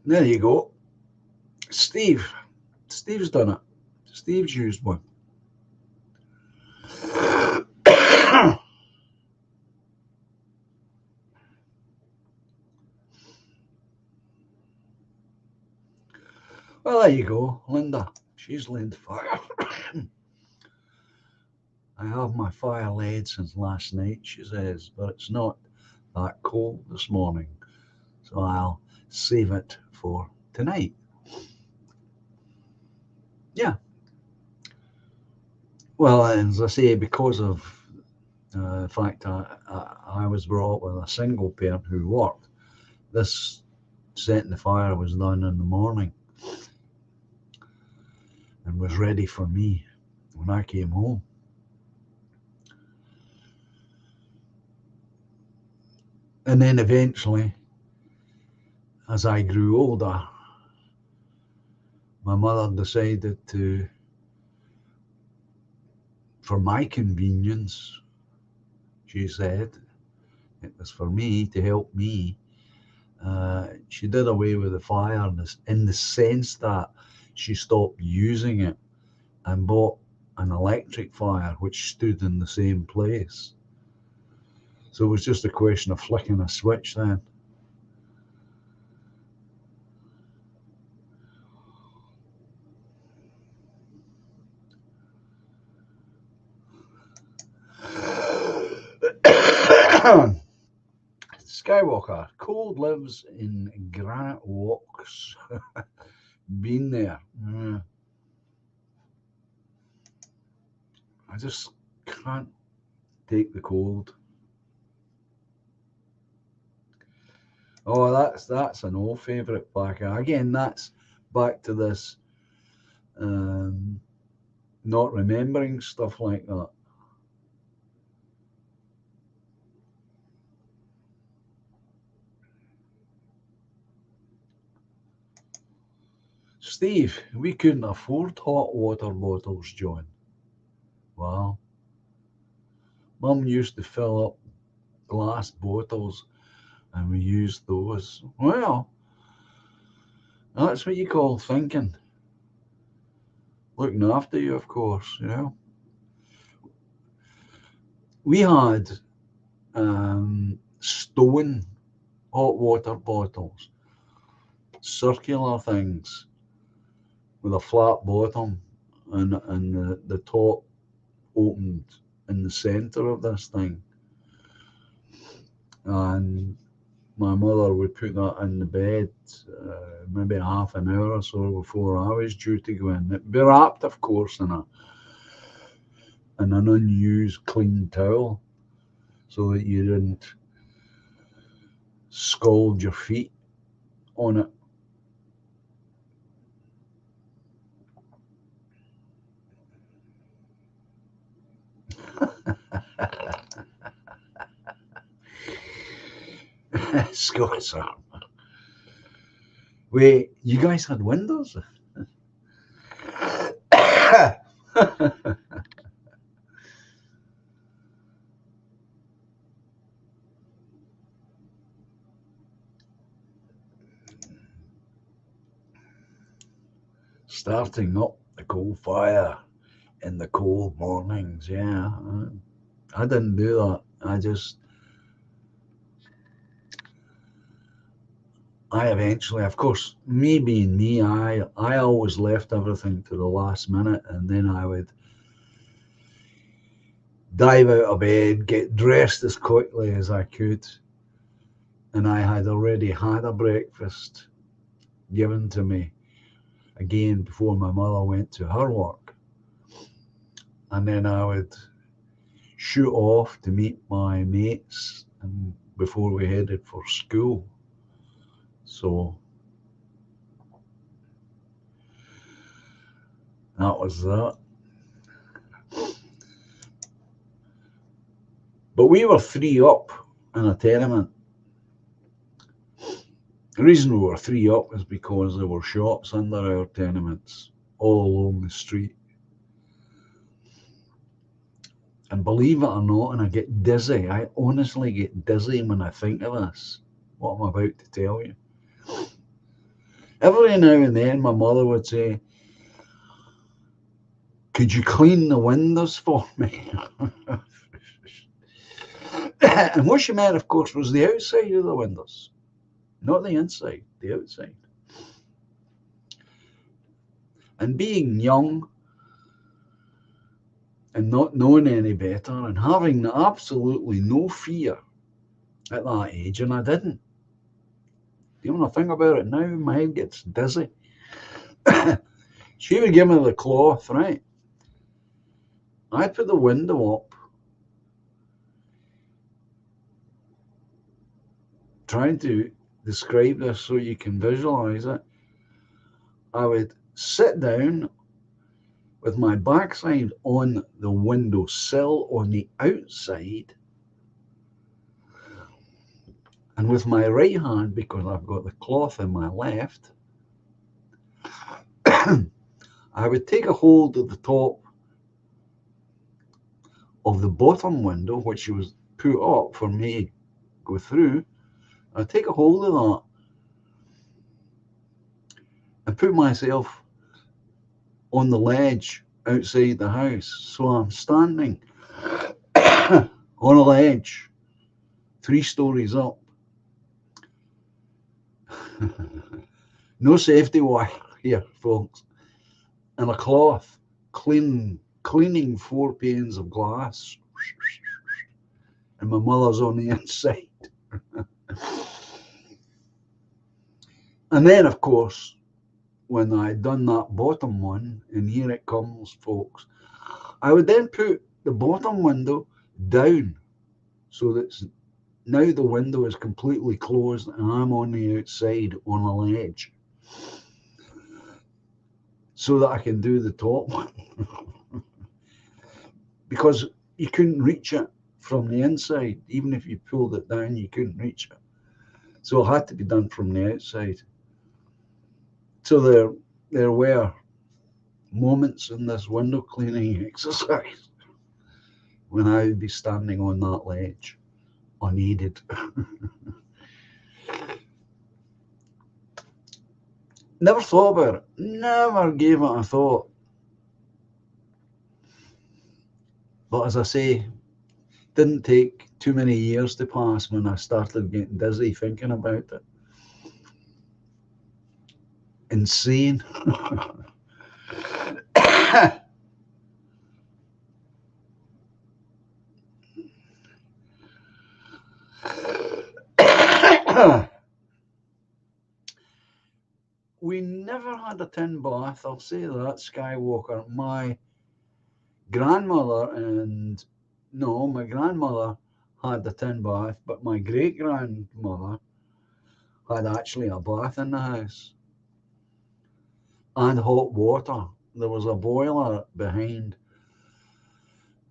There you go. Steve's done it. Steve's used one. Well, there you go, Linda. She's lit fire. I have my fire laid since last night, she says, but it's not that cold this morning, so I'll save it for tonight. Yeah. Well, as I say, because of the fact I was brought up with a single parent who worked, this setting the fire was done in the morning and was ready for me when I came home. And then eventually, as I grew older, my mother decided to, for my convenience, she said, it was for me, to help me, she did away with the fire in the sense that she stopped using it and bought an electric fire which stood in the same place. So it was just a question of flicking a switch then. Skywalker, cold lives in Granite Walks. Been there. I just can't take the cold. Oh, that's an old favourite back. Again, that's back to this not remembering stuff like that. Steve, we couldn't afford hot water bottles, John. Wow. Mum used to fill up glass bottles and we used those. Well, that's what you call thinking. Looking after you, of course, you know. We had stone hot water bottles, circular things with a flat bottom and the top opened in the center of this thing. And my mother would put that in the bed maybe half an hour or so before I was due to go in. It'd be wrapped, of course, in an unused clean towel so that you didn't scald your feet on it. Scots arm. Wait, you guys had windows? Starting up the coal fire in the cold mornings, yeah. I didn't do that. I eventually, of course, me being me, I always left everything to the last minute, and then I would dive out of bed, get dressed as quickly as I could, and I had already had a breakfast given to me again before my mother went to her work. And then I would shoot off to meet my mates and before we headed for school. So that was that. But we were 3 up in a tenement. The reason we were 3 up is because there were shops under our tenements all along the street. And believe it or not, and I get dizzy, I honestly get dizzy when I think of this, what I'm about to tell you. Every now and then my mother would say, "Could you clean the windows for me?" And what she meant, of course, was the outside of the windows, not the inside, the outside. And being young and not knowing any better and having absolutely no fear at that age, and I didn't. You know, when I think about it now, my head gets dizzy. She would give me the cloth, right? I'd put the window up, trying to describe this so you can visualize it. I would sit down with my backside on the window sill on the outside, and with my right hand, because I've got the cloth in my left, I would take a hold of the top of the bottom window, which was put up for me to go through. I'd take a hold of that and put myself on the ledge outside the house. So I'm standing on a ledge, 3 stories up. No safety wire here, folks. And a cloth cleaning 4 panes of glass. And my mother's on the inside. And then, of course, when I'd done that bottom one, and here it comes, folks, I would then put the bottom window down so that now the window is completely closed and I'm on the outside on a ledge so that I can do the top one. Because you couldn't reach it from the inside. Even if you pulled it down, you couldn't reach it. So it had to be done from the outside. So there were moments in this window cleaning exercise when I would be standing on that ledge, unaided. Never thought about it. Never gave it a thought. But as I say, didn't take too many years to pass when I started getting dizzy thinking about it. Insane. We never had a tin bath, I'll say that, Skywalker. My grandmother had a tin bath, but my great grandmother had actually a bath in the house and hot water. There was a boiler behind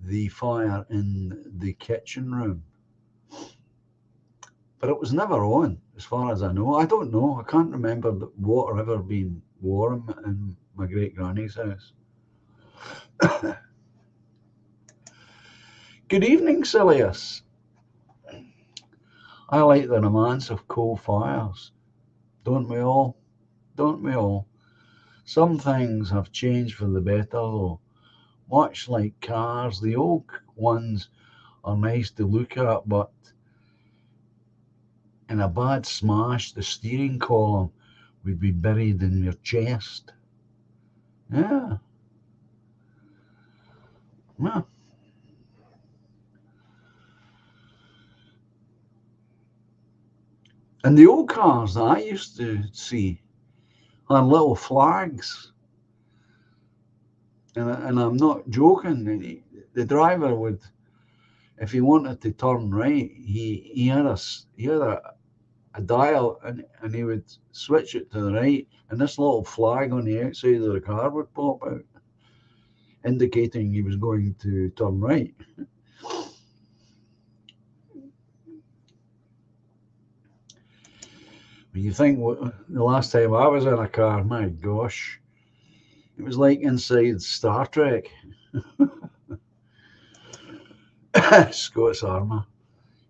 the fire in the kitchen room, but it was never on, as far as I know. I don't know. I can't remember the water ever being warm in my great granny's house. Good evening, Silius. I like the romance of coal fires. Don't we all? Don't we all? Some things have changed for the better, though. Much like cars, the old ones are nice to look at, but in a bad smash, the steering column would be buried in your chest. Yeah. Yeah. And the old cars that I used to see had little flags. And I'm not joking. The driver would, if he wanted to turn right, he had a dial and he would switch it to the right, and this little flag on the outside of the car would pop out, indicating he was going to turn right. When you think the last time I was in a car, my gosh, it was like inside Star Trek. Scots Armour.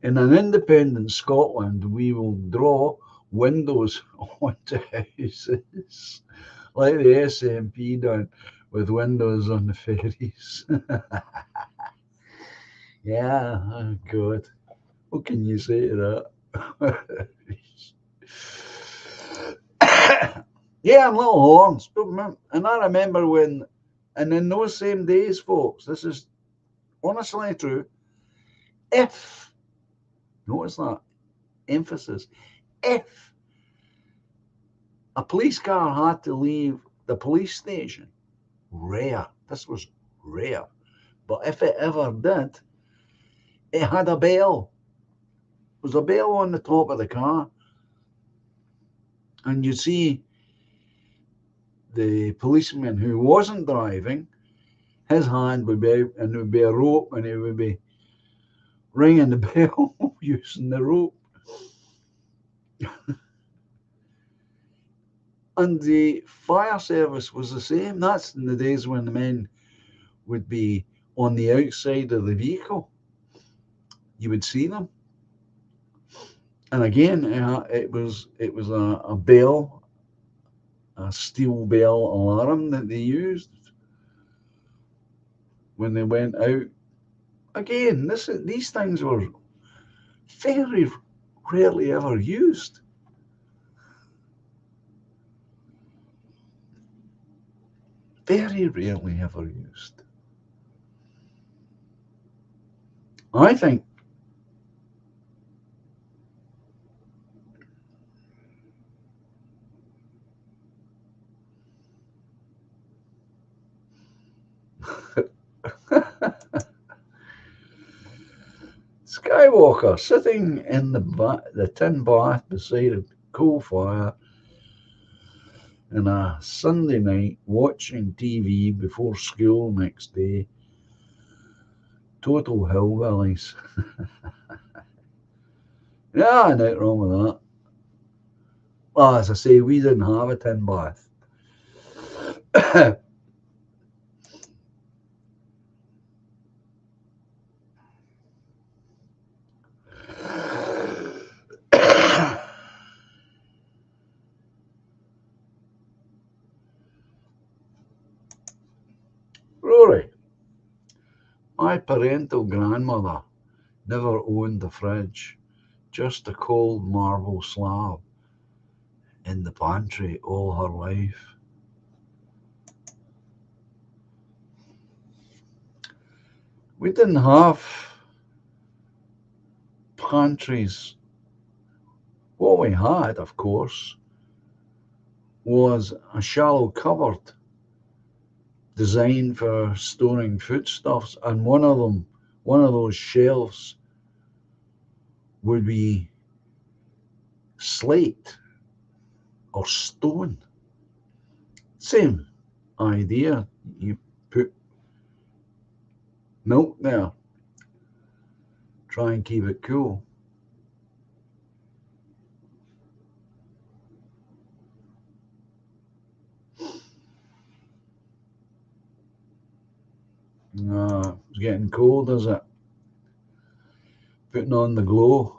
In an independent Scotland, we will draw windows onto houses like the SNP done with windows on the ferries. Yeah, oh God. What can you say to that? Yeah, I'm little horns. And I remember when, and in those same days, folks, this is honestly true, if, notice that, emphasis, if a police car had to leave the police station, rare, this was rare, but if it ever did, it had a bell. There was a bell on the top of the car, and you see the policeman who wasn't driving, his hand would be out and there would be a rope and he would be ringing the bell using the rope. And the fire service was the same. That's in the days when the men would be on the outside of the vehicle. You would see them. And again, it was a bell, a steel bell alarm that they used when they went out. Again, these things were very rarely ever used. Very rarely ever used. I think Skywalker sitting in the tin bath beside a coal fire on a Sunday night watching TV before school next day. Total hillbillies. Yeah, nothing wrong with that. Well, as I say, we didn't have a tin bath. Rory, my parental grandmother never owned a fridge, just a cold marble slab in the pantry all her life. We didn't have pantries. What we had, of course, was a shallow cupboard designed for storing foodstuffs, and one of those shelves would be slate or stone. Same idea. You put milk there, try and keep it cool. It's getting cold, is it? Putting on the glow.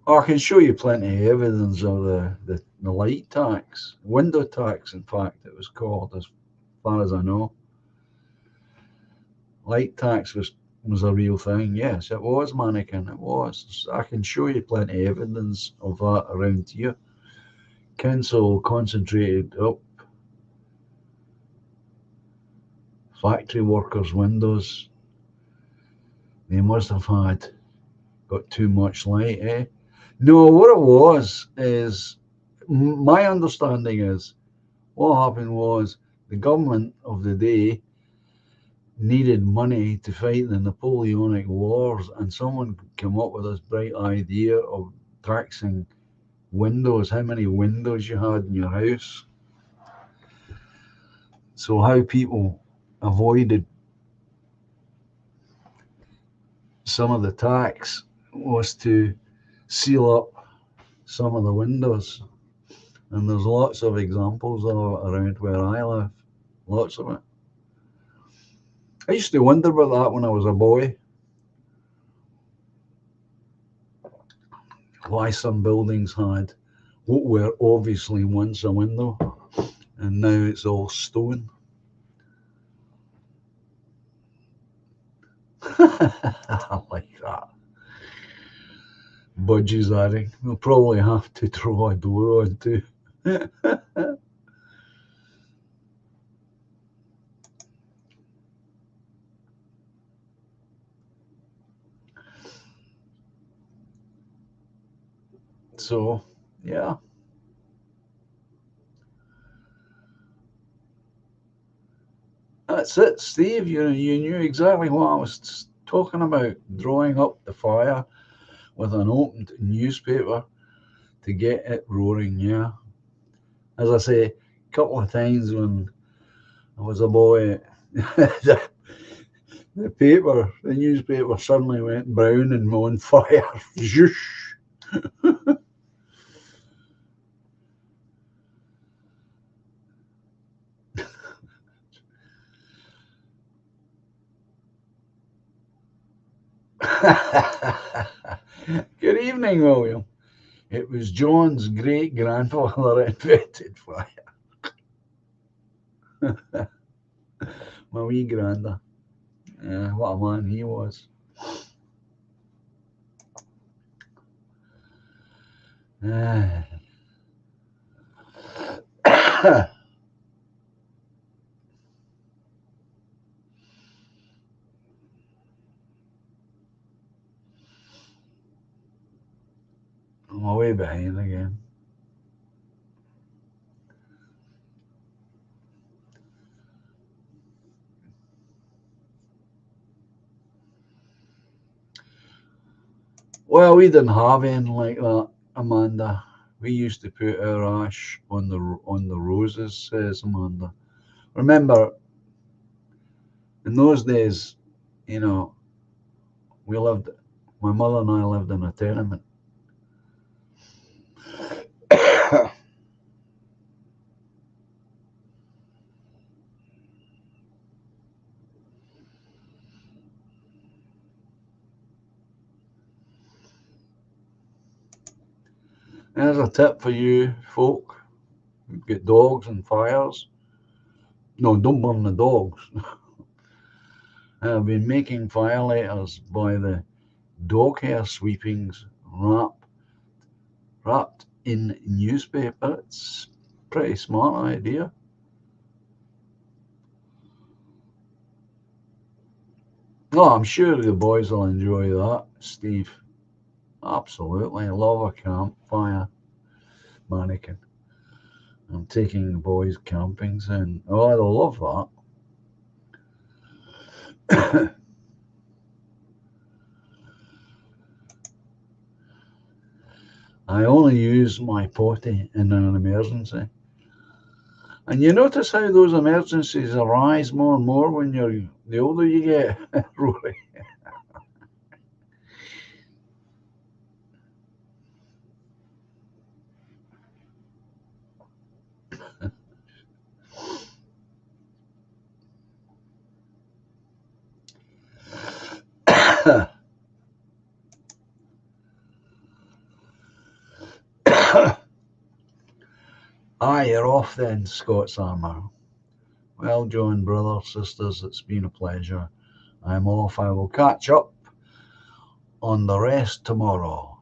I can show you plenty of evidence of the light tax, window tax, in fact, it was called, as far as I know. Light tax was a real thing. Yes, it was, mannequin. It was. I can show you plenty of evidence of that around here. Council concentrated up factory workers' windows. They must have got too much light, eh? No, what it was is, my understanding is, what happened was the government of the day needed money to fight the Napoleonic Wars, and someone came up with this bright idea of taxing windows, how many windows you had in your house. So how people avoided some of the tax was to seal up some of the windows. And there's lots of examples of it around where I live. Lots of it. I used to wonder about that when I was a boy. Why some buildings had what were obviously once a window, and now it's all stone. I like that. Budgies adding. We'll probably have to throw a door on too. So, yeah. That's it, Steve. You knew exactly what I was talking about. Drawing up the fire with an opened newspaper to get it roaring, yeah. As I say, a couple of times when I was a boy, the the newspaper suddenly went brown and on fire. Zhoosh. Good evening, William. It was John's great grandfather invented fire. My wee granda. What a man he was. I'm way behind again. Well, we didn't have anything like that, Amanda. We used to put our ash on the roses, says Amanda. Remember, in those days, you know, we lived. My mother and I lived in a tenement. There's a tip for you folk. You've got dogs and fires. No, don't burn the dogs. I've been making fire lighters by the dog hair sweepings wrapped in newspaper. It's a pretty smart idea. Oh, I'm sure the boys will enjoy that, Steve. Absolutely. I love a campfire mannequin. I'm taking the boys camping soon. Oh, they'll love that. I only use my potty in an emergency. And you notice how those emergencies arise more and more when you're the older you get, Rory. Ah, you're off then, Scott's Armour. Well, John, brothers, sisters, it's been a pleasure. I'm off. I will catch up on the rest tomorrow.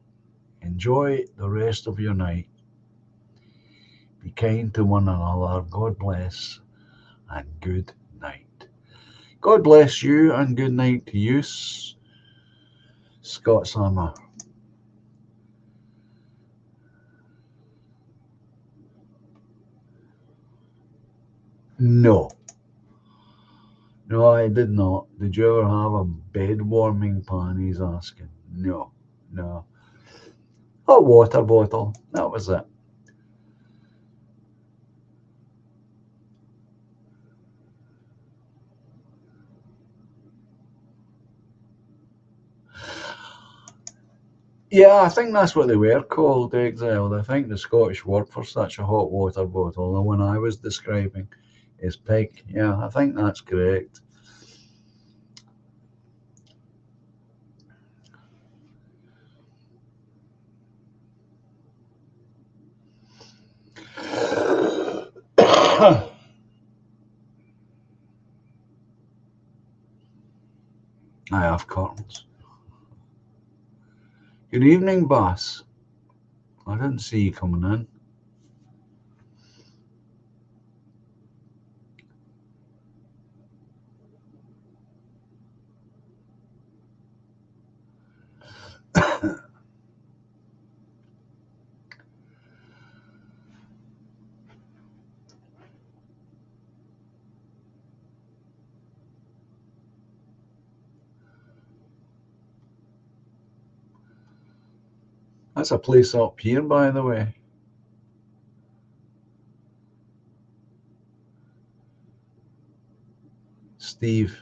Enjoy the rest of your night. Be kind to one another. God bless and good night. God bless you and good night to you, Scott's Armour. No. No, I did not. Did you ever have a bed warming pan? He's asking. No, no. A water bottle. That was it. Yeah, I think that's what they were called, Exiled. I think the Scottish word for such a hot water bottle, the one I was describing, is pig. Yeah, I think that's correct. I have curtains. Good evening, Bass. I didn't see you coming in. That's a place up here, by the way. Steve,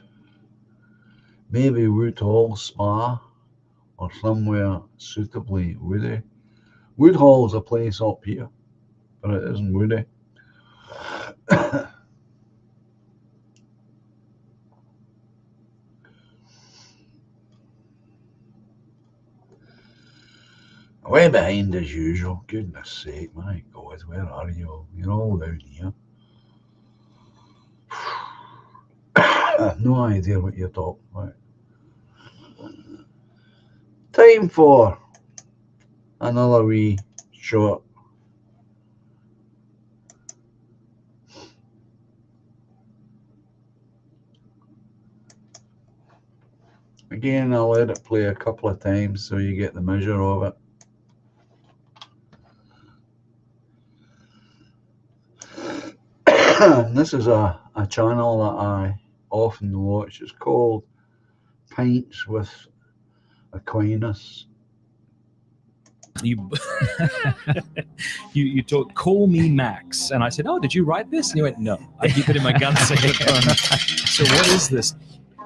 maybe Woodhall Spa or somewhere suitably woody. Woodhall's a place up here, but it isn't woody. Way behind as usual. Goodness sake, my God, where are you? You're all down here. I have no idea what you're talking about. Time for another wee short. Again, I'll let it play a couple of times so you get the measure of it. This is a channel that I often watch. It's called Pints with Aquinas. You you told call me Max, and I said, "Oh, did you write this?" And you went, "No, I keep it in my gun safe." So what is this?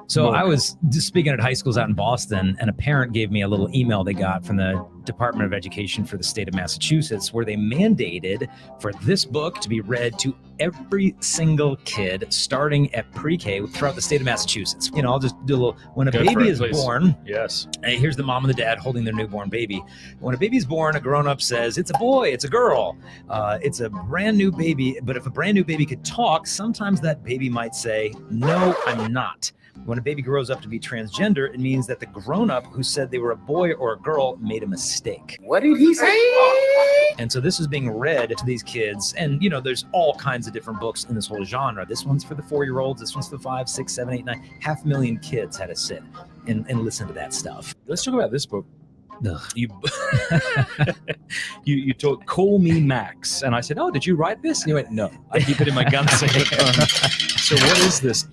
So I was just speaking at high schools out in Boston, and a parent gave me a little email they got from the Department of Education for the state of Massachusetts, where they mandated for this book to be read to every single kid starting at pre-K throughout the state of Massachusetts. You know, I'll just do a little, when a baby is born, yes. Here's the mom and the dad holding their newborn baby. When a baby's born, a grown-up says, it's a boy, it's a girl, it's a brand new baby. But if a brand new baby could talk, sometimes that baby might say, no, I'm not. When a baby grows up to be transgender, it means that the grown-up who said they were a boy or a girl made a mistake. What did he say? And so this is being read to these kids. And, you know, there's all kinds of different books in this whole genre. This one's for the 4-year-olds. This one's for the 5, 6, 7, 8, 9. 500,000 kids had to sit and listen to that stuff. Let's talk about this book. Ugh. You told call me Max, and I said, "Oh, did you write this?" And you went, "No, I keep it in my gun safe." So what is this?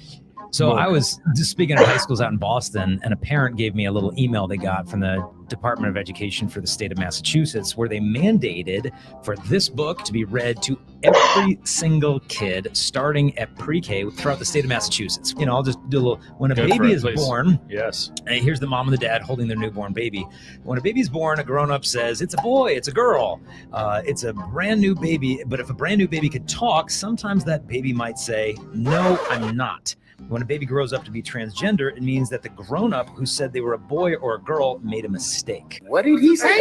So I was just speaking at high schools out in Boston, and a parent gave me a little email they got from the Department of Education for the state of Massachusetts, where they mandated for this book to be read to every single kid starting at pre-K throughout the state of Massachusetts. You know, I'll just do a little, when a baby is born, yes. Here's the mom and the dad holding their newborn baby. When a baby's born, a grown-up says, it's a boy, it's a girl, it's a brand new baby. But if a brand new baby could talk, sometimes that baby might say, no, I'm not. When a baby grows up to be transgender, it means that the grown-up who said they were a boy or a girl made a mistake. What did he say?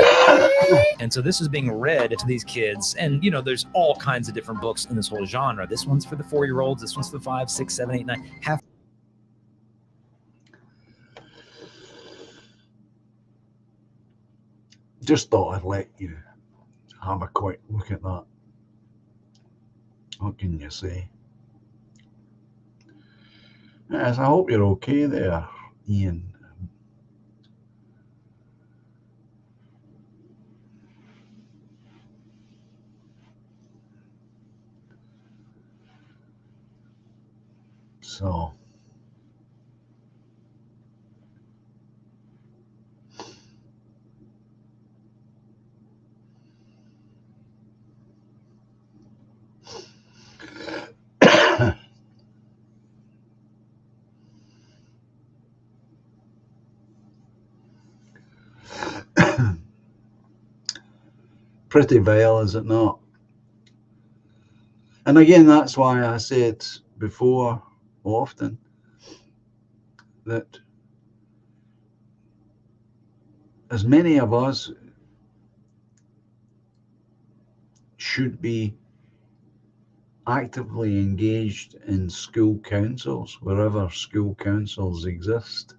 And so this is being read to these kids. And, you know, there's all kinds of different books in this whole genre. This one's for the 4-year-olds. This one's for the 5, 6, 7, 8, 9. Just thought I'd let you have a quick look at that. What can you say? Yes, I hope you're okay there, Ian. So, pretty vile, is it not? And again, that's why I said before often that as many of us should be actively engaged in school councils, wherever school councils exist.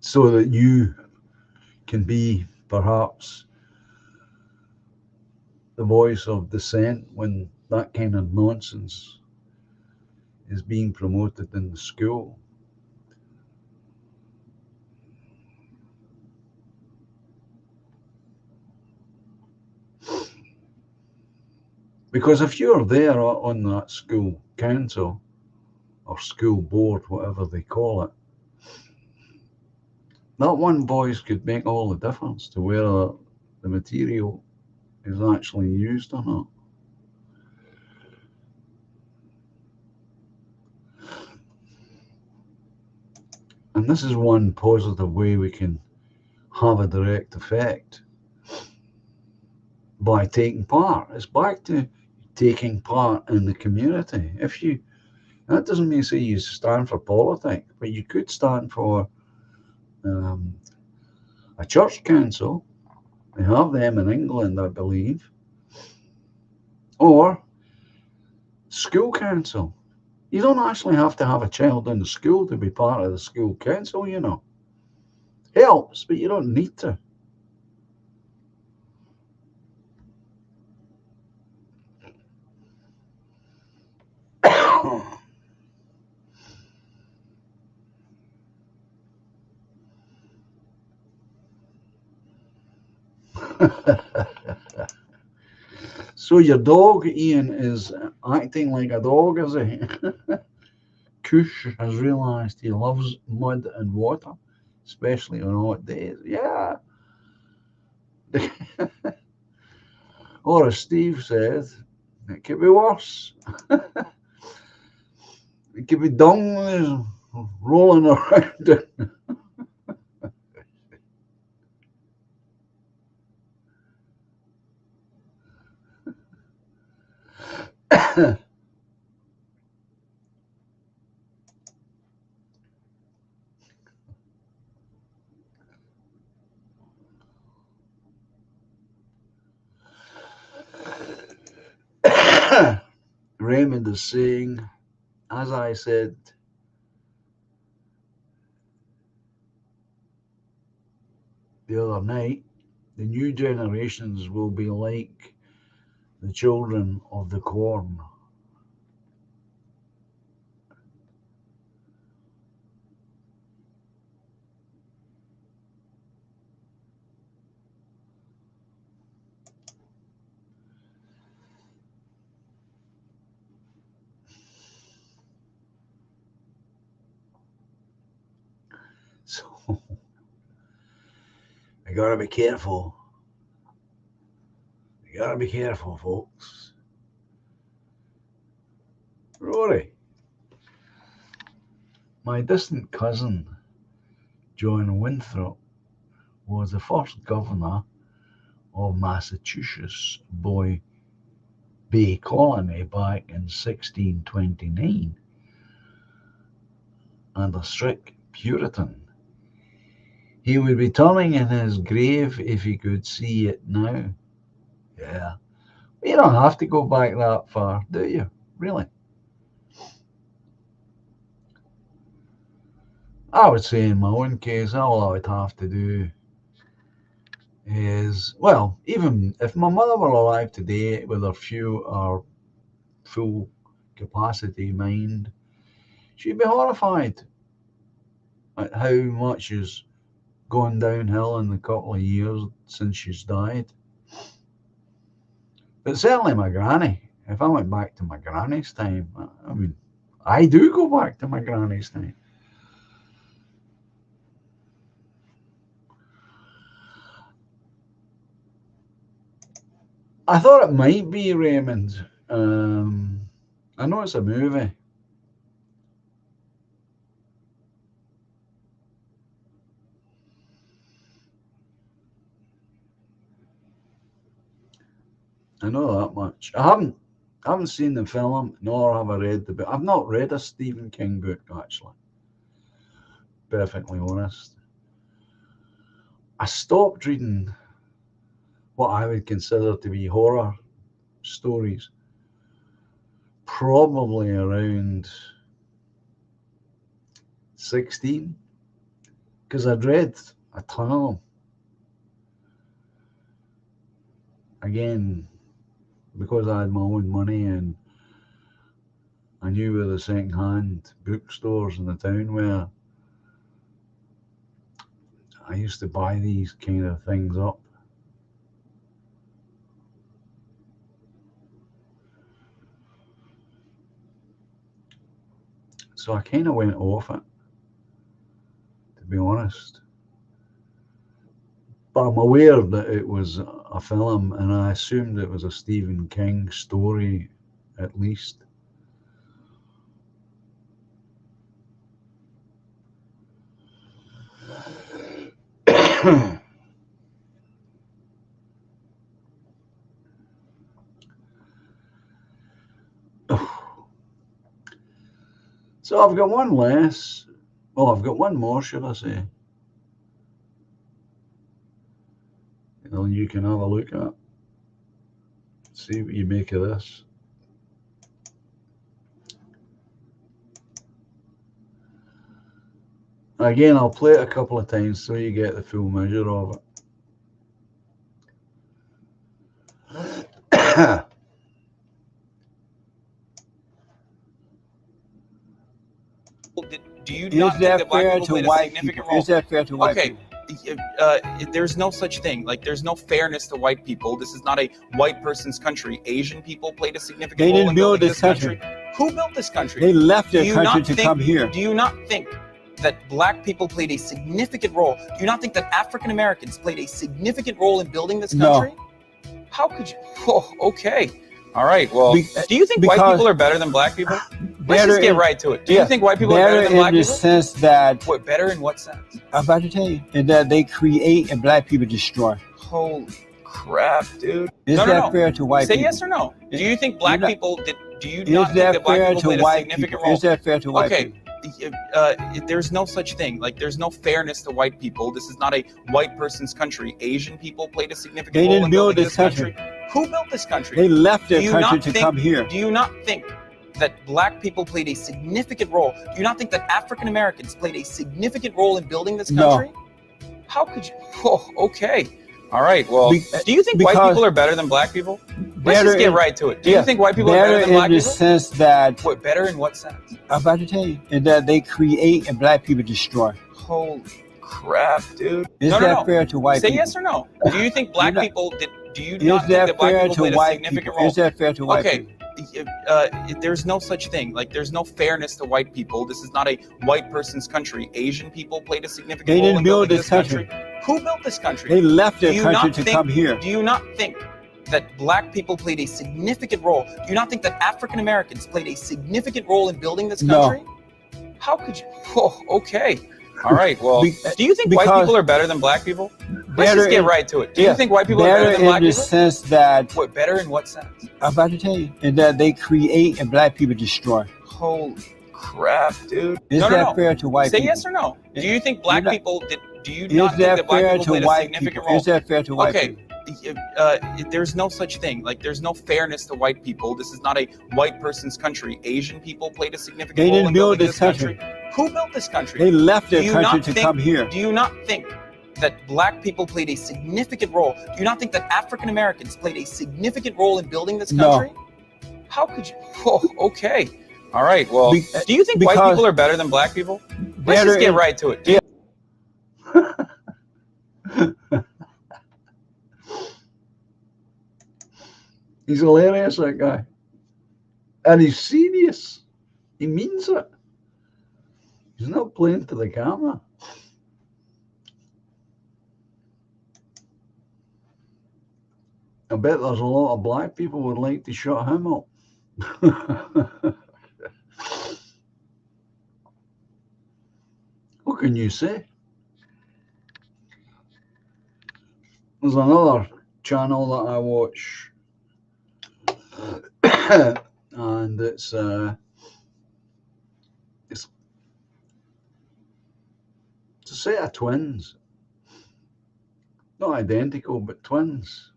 So that you can be perhaps the voice of dissent when that kind of nonsense is being promoted in the school. Because if you're there on that school council or school board, whatever they call it, that one voice could make all the difference to whether the material is actually used or not. And this is one positive way we can have a direct effect by taking part. It's back to taking part in the community. That doesn't mean say you stand for politics, but you could stand for a church council. They have them in England, I believe, or school council. You don't actually have to have a child in the school to be part of the school council, you know. Helps, but you don't need to. So your dog, Ian, is acting like a dog, is he? Kush has realised he loves mud and water, especially on hot days. Yeah. Or as Steve said, it could be worse. It could be dung rolling around it. Raymond is saying, as I said, the other night, the new generations will be like the children of the corn. So I gotta be careful. You gotta be careful, folks. Rory, my distant cousin, John Winthrop, was the first governor of Massachusetts Bay Colony back in 1629, and a strict Puritan. He would be turning in his grave if he could see it now. Yeah. You don't have to go back that far, do you? Really? I would say in my own case, all I would have to do is, well, even if my mother were alive today with her full capacity mind, she'd be horrified at how much has gone downhill in the couple of years since she's died. But certainly my granny, if I went back to my granny's time, I mean, I do go back to my granny's time. I thought it might be Raymond. I know it's a movie. I know that much. I haven't seen the film, nor have I read the book. I've not read a Stephen King book, actually. Perfectly honest. I stopped reading what I would consider to be horror stories probably around 16, because I'd read a ton of them. Again, because I had my own money and I knew where the second-hand bookstores in the town were, I used to buy these kind of things up. So I kind of went off it, to be honest. But I'm aware that it was a film, and I assumed it was a Stephen King story, at least. So I've got one less. Well, I've got one more, should I say. You can have a look at. See what you make of this. Again, I'll play it a couple of times so you get the full measure of it. Do you not think that black people played a significant role? Is that fair to white Okay, people? there's no such thing. Like, there's no fairness to white people. This is not a white person's country. Asian people played a significant They role didn't in build building this country. Who built this country? They left Do their you country not to think- come here. Do you not think that black people played a significant role? Do you not think that African Americans played a significant role in building this No. country? How could you? Oh, okay. All right. Well, Be- do you think white because- people are better than black people? Let's Better just get in- right to it. Do yeah, you think white people are better Better than in black the people? sense that, What, better in what sense? I'm about to tell you, and that they create and black people destroy. Holy crap, dude. Is No, no, that no. fair to white Say people? yes or no. Do you think black You're not- people did? Do you Is not think that that black fair people to played a white significant people? role? Is that fair to white Okay. people? There's no such thing. Like, there's no fairness to white people. This is not a white person's country. Asian people played a significant They role didn't in build building this country. Who built this country? They left their Do you country not to think- come here. Do you not think that black people played a significant role? Do you not think that African Americans played a significant role in building this No. country? How could you? Oh, okay. All right. Well, Be- do you think white because- people are better than black people? Let's Better just get in- right to it. Do yeah, you think white people are Better better than in black the people? sense that, What, better in what sense? I'm about to tell you, and that they create and black people destroy. Holy crap, dude. Is No, that no, no. fair to white Say people? yes or no. Do you think black You're not- people did? Do you Is not think that that black fair people to played a white significant people? role? Is that fair to white Okay. people? There's no such thing. Like, there's no fairness to white people. This is not a white person's country. Asian people played a significant They role didn't in build building this country. Who built this country? They left their Do you country not to think- come here. Do you not think that black people played a significant role? Do you not think that African Americans played a significant role in building this No. country? How could you? Oh, okay. All right. Well, Be- do you think white because- people are better than black people? Let's Better just get in- right to it. Do yeah, you think white people are better Better than in black the people? sense that, What, better in what sense? I'm about to tell you, and that they create and black people destroy. Holy crap, dude. Is No, that no, no. fair to white Say people? yes or no. Do you think black You're not- people did? Do you Is not think that that black fair people to played a white significant people? role? Is that fair to white Okay. people? There's no such thing. Like, there's no fairness to white people. This is not a white person's country. Asian people played a significant They role didn't in build building this country. Who built this country? They left their Do you country not to think- come here. Do you not think that black people played a significant role? Do you not think that African Americans played a significant role in building this No. country? How could you? Oh, okay. All right. Well, Be- do you think white because- people are better than black people? Let's Better just get in- right to it. Do Yeah. He's hilarious, that guy. And he's serious. He means it. He's not playing to the camera. I bet there's a lot of black people would like to shut him up. What can you say? There's another channel that I watch, and it's a set of twins, not identical but twins,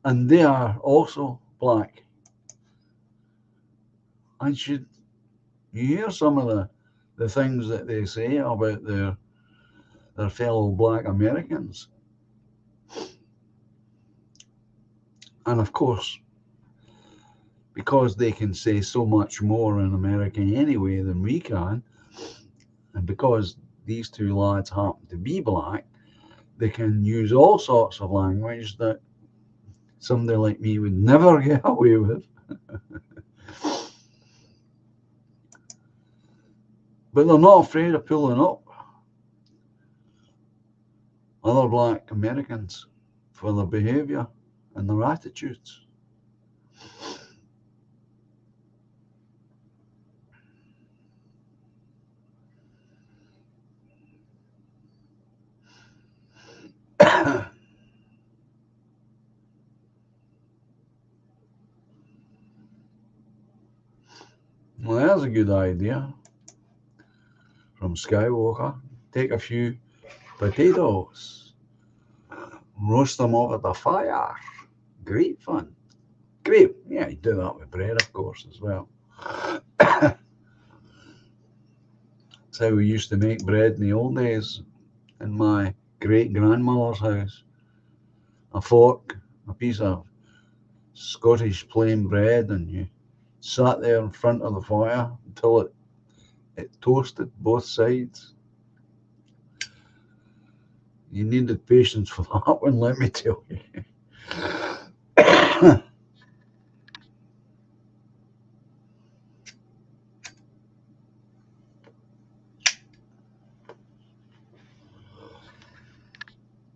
and they are also black. And you hear some of the things that they say about their fellow black Americans. And of course, because they can say so much more in America anyway than we can, and because these two lads happen to be black, they can use all sorts of language that somebody like me would never get away with. But they're not afraid of pulling up other black Americans for their behavior and their attitudes. Well, there's a good idea from Skywalker. Take a few potatoes, roast them over the fire. Great fun. Great. Yeah, you do that with bread, of course, as well. That's how we used to make bread in the old days in my great-grandmother's house. A fork, a piece of Scottish plain bread, and you sat there in front of the fire until it It toasted both sides. You needed patience for that one, let me tell you.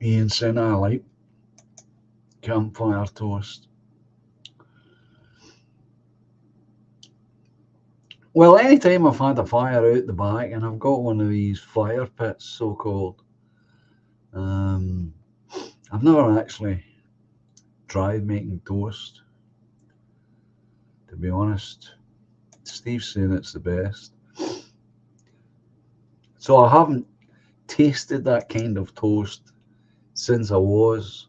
Ian said, I like campfire toast. Well, anytime I've had a fire out the back, and I've got one of these fire pits, so-called, I've never actually tried making toast, to be honest. Steve's saying it's the best. So I haven't tasted that kind of toast since I was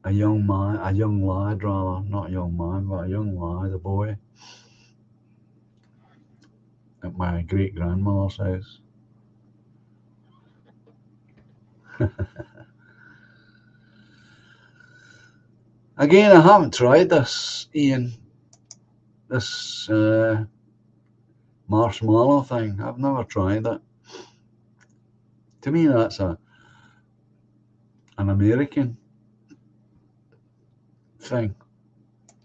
a young man, a young lad rather, not a young man, but a young lad, a boy, at my great-grandmother's house. Again, I haven't tried this, Ian, this marshmallow thing. I've never tried it. To me, that's an American thing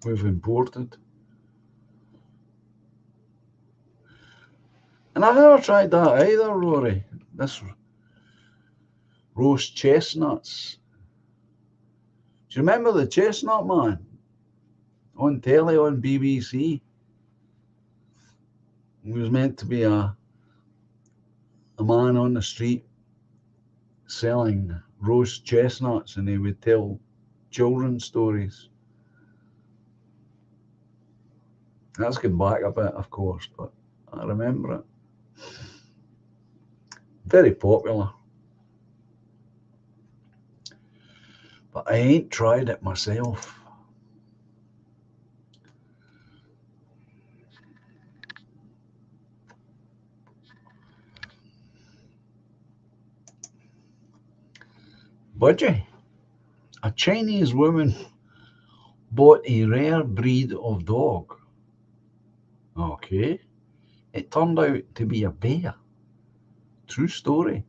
we've imported. And I've never tried that either, Rory. This roast chestnuts. Do you remember the Chestnut Man on telly on BBC? He was meant to be a man on the street selling roast chestnuts, and he would tell children's stories. That's going back a bit, of course, but I remember it. Very popular. But I ain't tried it myself. Budgie, a Chinese woman bought a rare breed of dog. Okay. It turned out to be a bear. True story.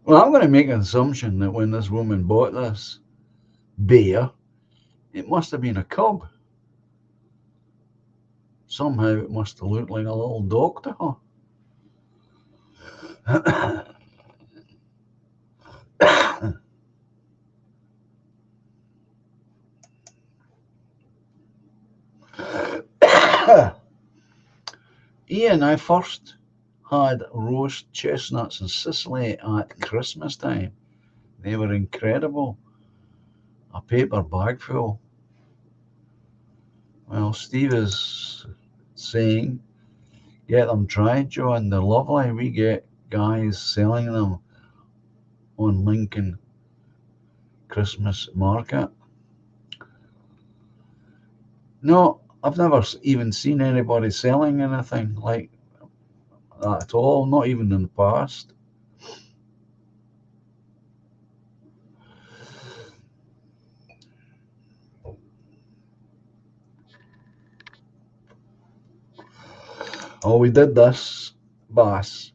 Well, I'm going to make an assumption that when this woman bought this bear, it must have been a cub. Somehow it must have looked like a little dog to her. Ian, I first had roast chestnuts in Sicily at Christmas time. They were incredible. A paper bag full. Well, Steve is saying, get them tried, John. They're lovely. We get guys selling them on Lincoln Christmas market. No, I've never even seen anybody selling anything like that at all, not even in the past. Oh, we did this, Bass.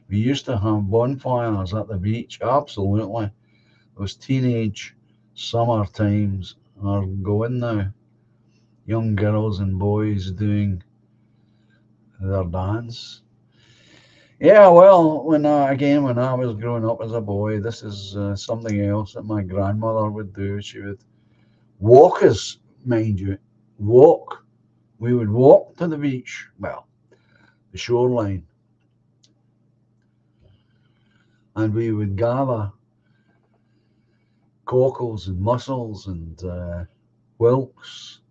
We used to have bonfires at the beach, absolutely. Those teenage summer times are going now. Young girls and boys doing their dance. Yeah, well, when I was growing up as a boy, this is something else that my grandmother would do. She would walk us, mind you, walk. We would walk to the beach, well, the shoreline, and we would gather cockles and mussels and whelks,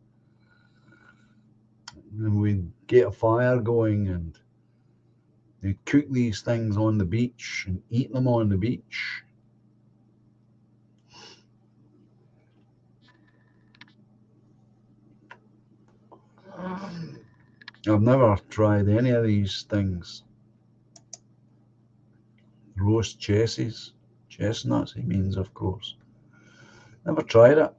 and we'd get a fire going and they'd cook these things on the beach and eat them on the beach. I've never tried any of these things. Roast chestnuts, he means, of course. Never tried it.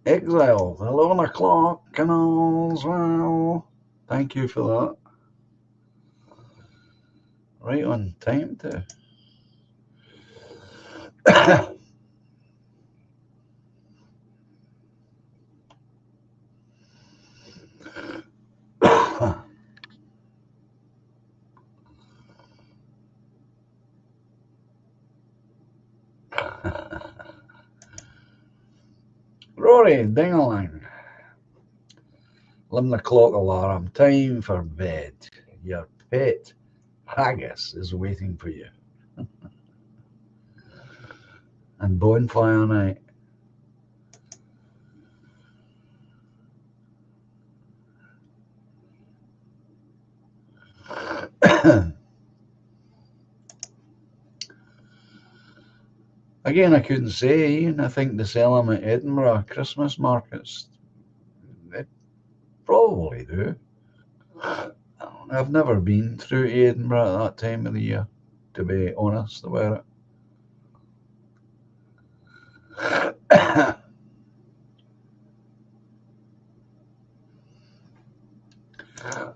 Exile, 11 o'clock and all's well. Thank you for that. Right on time too. Rory, ding-a-ling. 11 o'clock alarm, time for bed. Your pet haggis is waiting for you. And bonfire night. Again, I couldn't say, Ian. I think they sell them at Edinburgh Christmas markets. They probably do. I've never been through Edinburgh at that time of the year, to be honest about it.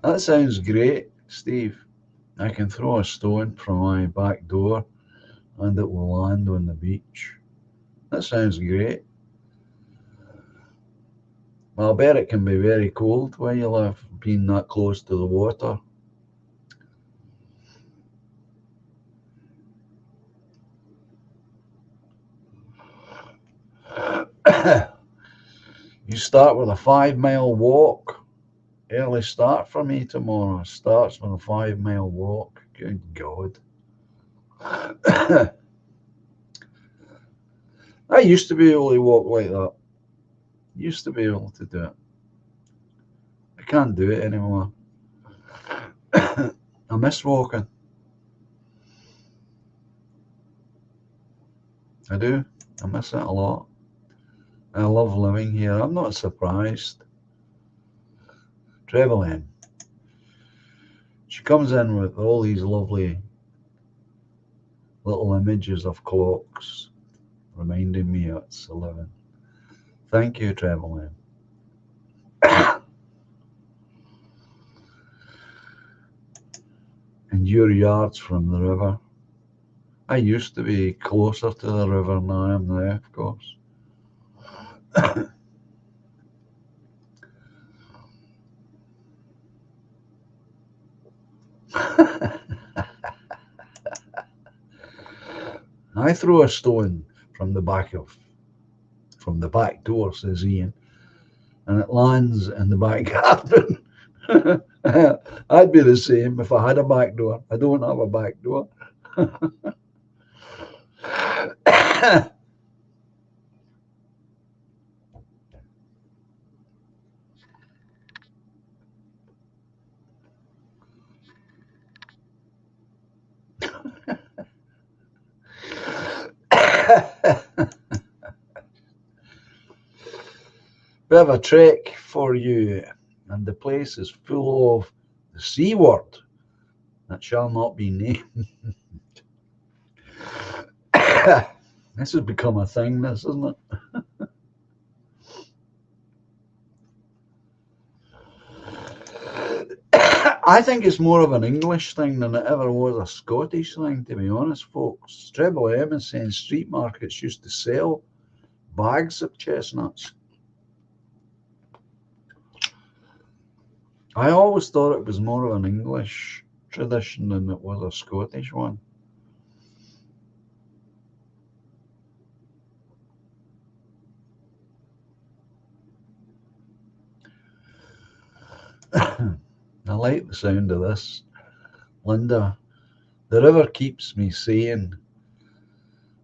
That sounds great, Steve. I can throw a stone from my back door and it will land on the beach. That sounds great. Well, I bet it can be very cold where you live, being that close to the water. You start with a 5-mile walk. Early start for me tomorrow. Starts with a 5-mile walk. Good God. I used to be able to walk like that. Used to be able to do it. I can't do it anymore. I miss walking. I do. I miss it a lot. I love living here. I'm not surprised. Trevelyan. She comes in with all these lovely little images of clocks, reminding me it's 11. Thank you, Trevelyan. And your yard's from the river. I used to be closer to the river than I am now, of course. I throw a stone from the back door, says Ian, and it lands in the back garden. I'd be the same if I had a back door. I don't have a back door. Bit of a trek for you, and the place is full of the C word that shall not be named. This has become a thing, this, isn't it? I think it's more of an English thing than it ever was a Scottish thing, to be honest, folks. Treble M is saying street markets used to sell bags of chestnuts. I always thought it was more of an English tradition than it was a Scottish one. I like the sound of this. Linda, the river keeps me sane,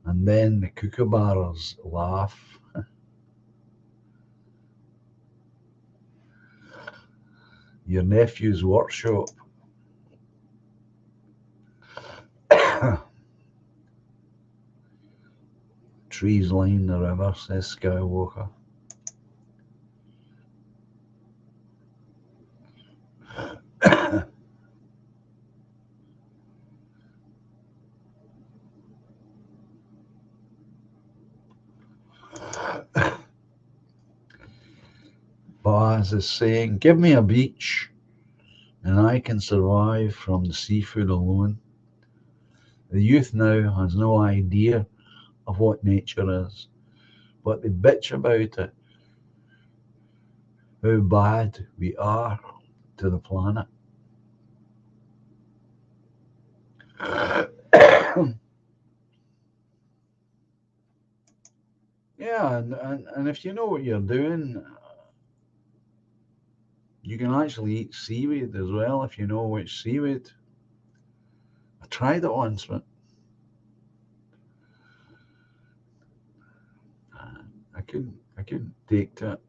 and then the kookaburras laugh. Your nephew's workshop. Trees line the river, says Skywalker. Baz is saying, give me a beach and I can survive from the seafood alone. The youth now has no idea of what nature is, but they bitch about it, how bad we are to the planet. Yeah, and if you know what you're doing, you can actually eat seaweed as well if you know which seaweed. I tried it once, but I couldn't take to it.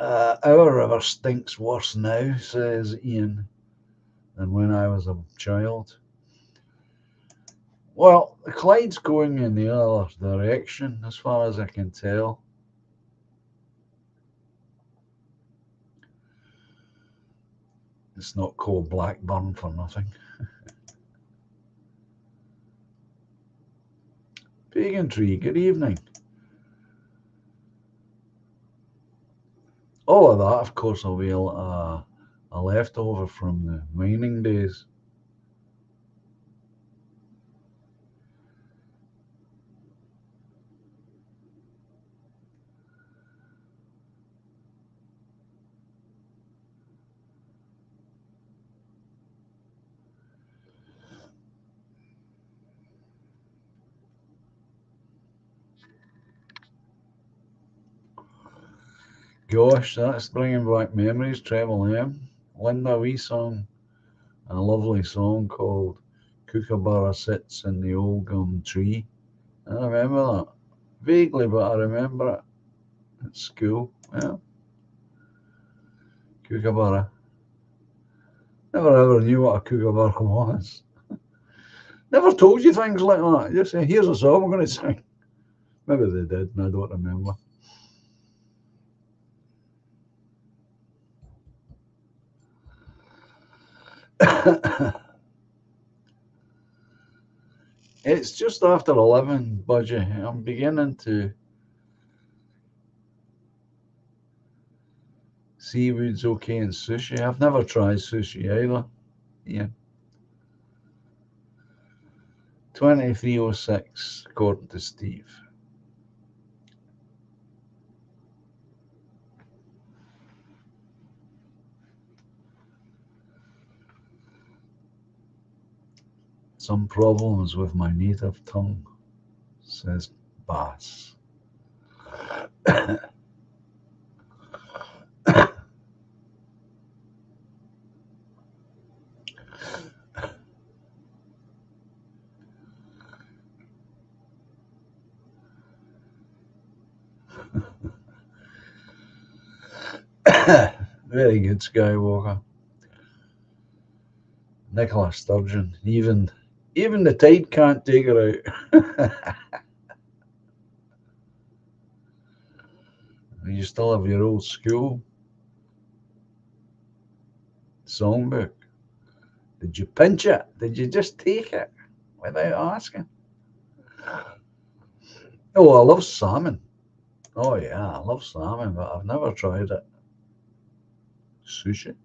Our river stinks worse now, says Ian, than when I was a child. Well, the Clyde's going in the other direction, as far as I can tell. It's not called Blackburn for nothing. Pagan Tree, good evening. All of that, of course, will be a leftover from the mining days. Gosh, that's bringing back memories, Treble M. Linda, wee song, a lovely song called Kookaburra Sits in the Old Gum Tree. I remember that. Vaguely, but I remember it at school. Yeah. Kookaburra. Never ever knew what a kookaburra was. Never told you things like that. Just say, here's a song we're going to sing. Maybe they did, and I don't remember. It's just after 11, Budgie. I'm beginning to seafood's okay in sushi. I've never tried sushi either. Yeah. 2306, according to Steve. Some problems with my native tongue, says Bass. Very good, Skywalker. Nicola Sturgeon. Even the tide can't take her out. You still have your old school songbook. Did you pinch it? Did you just take it without asking? Oh, I love salmon. Oh yeah, I love salmon, but I've never tried it. Sushi.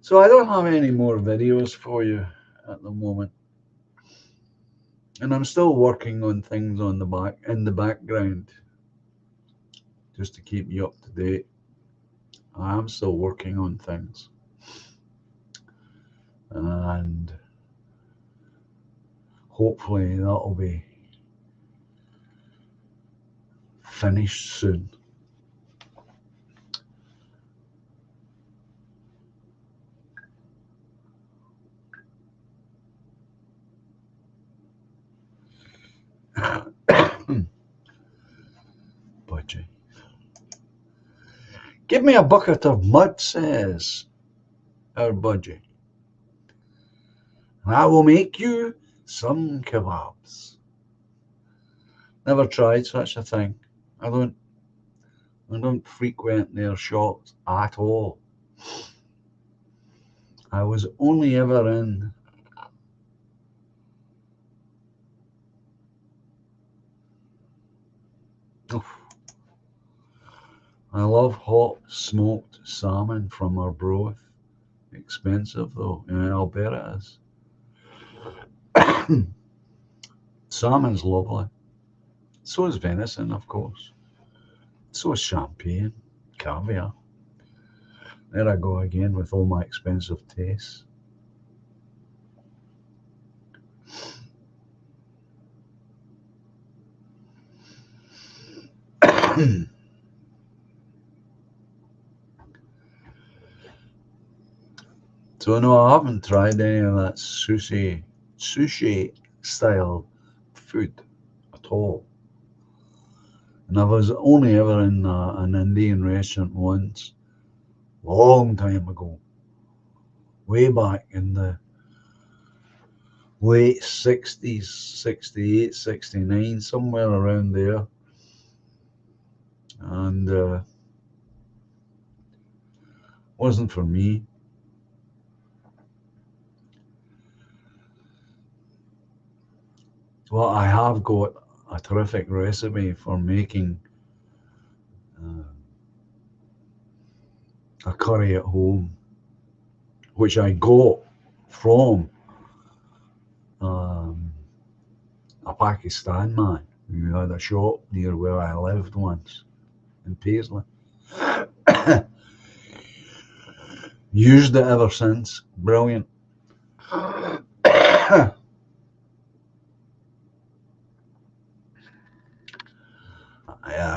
So I don't have any more videos for you at the moment. And I'm still working on things in the background just to keep you up to date. I am still working on things. And hopefully that'll be finished soon. Budgie. Give me a bucket of mud, says our Budgie, and I will make you some kebabs. Never tried such a thing. I don't I don't frequent their shops at all. I was only ever in I love hot smoked salmon from Arbroath. Expensive though, in Alberta it is. Salmon's lovely. So is venison, of course. So is champagne, caviar. There I go again with all my expensive tastes. So no, I haven't tried any of that sushi style food at all. And I was only ever in an Indian restaurant once, a long time ago, way back in the late 60s, 68, 69, somewhere around there. And wasn't for me. Well, I have got a terrific recipe for making a curry at home, which I got from a Pakistan man who had a shop near where I lived once in Paisley. Used it ever since. Brilliant.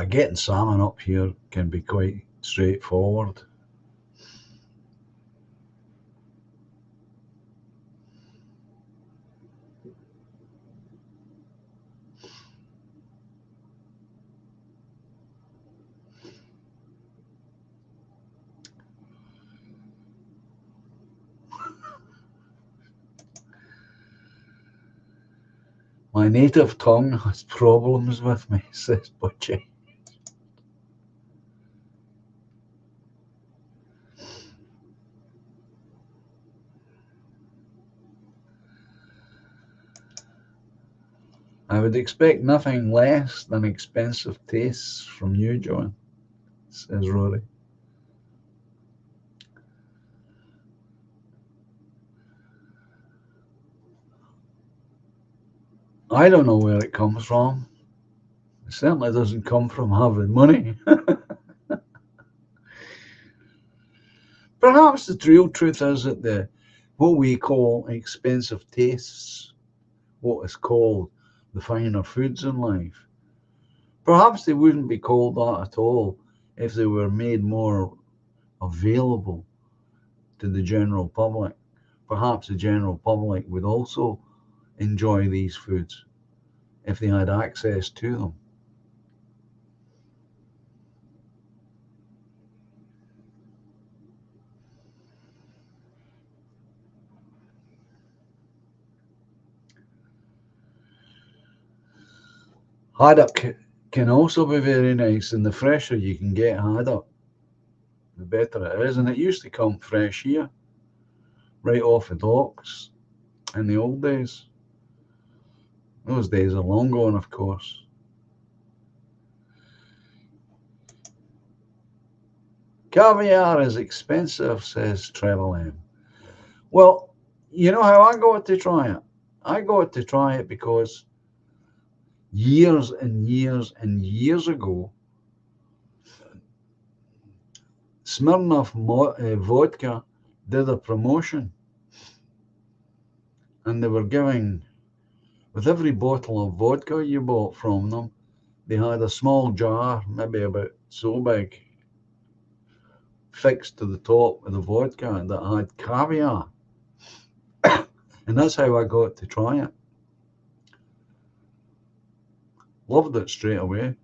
Getting salmon up here can be quite straightforward. My native tongue has problems with me, says Butchie. I would expect nothing less than expensive tastes from you, John, says Rory. I don't know where it comes from. It certainly doesn't come from having money. Perhaps the real truth is that what we call expensive tastes, what is called the finer foods in life, perhaps they wouldn't be called that at all if they were made more available to the general public. Perhaps the general public would also enjoy these foods if they had access to them. Haddock can also be very nice, and the fresher you can get haddock, the better it is. And it used to come fresh here, right off the docks in the old days. Those days are long gone, of course. Caviar is expensive, says Treble M. Well, you know how I got to try it? I got to try it because years and years and years ago, Smirnoff vodka did a promotion, and they were giving, with every bottle of vodka you bought from them, they had a small jar, maybe about so big, fixed to the top of the vodka that had caviar. And that's how I got to try it. Loved it straight away.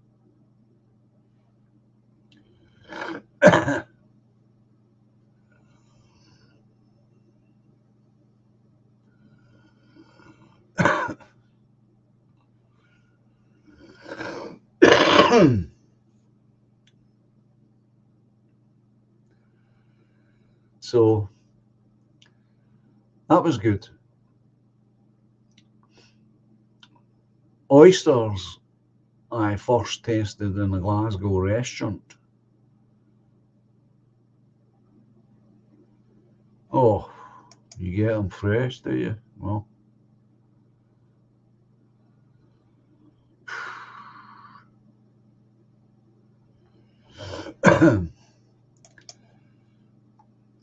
So that was good. Oysters I first tasted in a Glasgow restaurant. Oh, you get them fresh, do you? Well,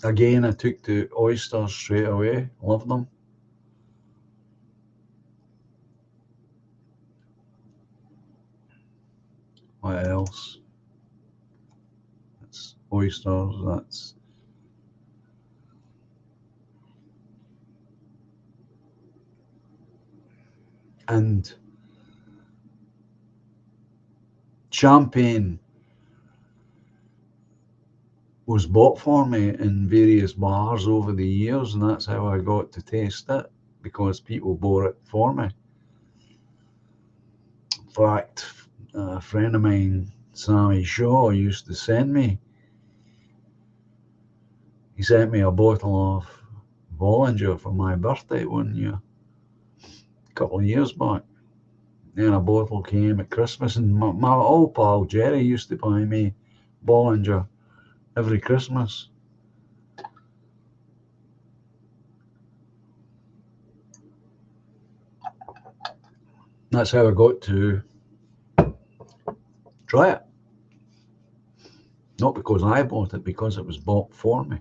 again, I took to oysters straight away. Loved them. What else? That's oysters. That's and champagne was bought for me in various bars over the years, and that's how I got to taste it, because people bought it for me. In fact, a friend of mine, Sammy Shaw, used to send me. He sent me a bottle of Bollinger for my birthday one year, a couple of years back. Then a bottle came at Christmas, and my old pal Jerry used to buy me Bollinger every Christmas. That's how I got to try it. Not because I bought it, because it was bought for me.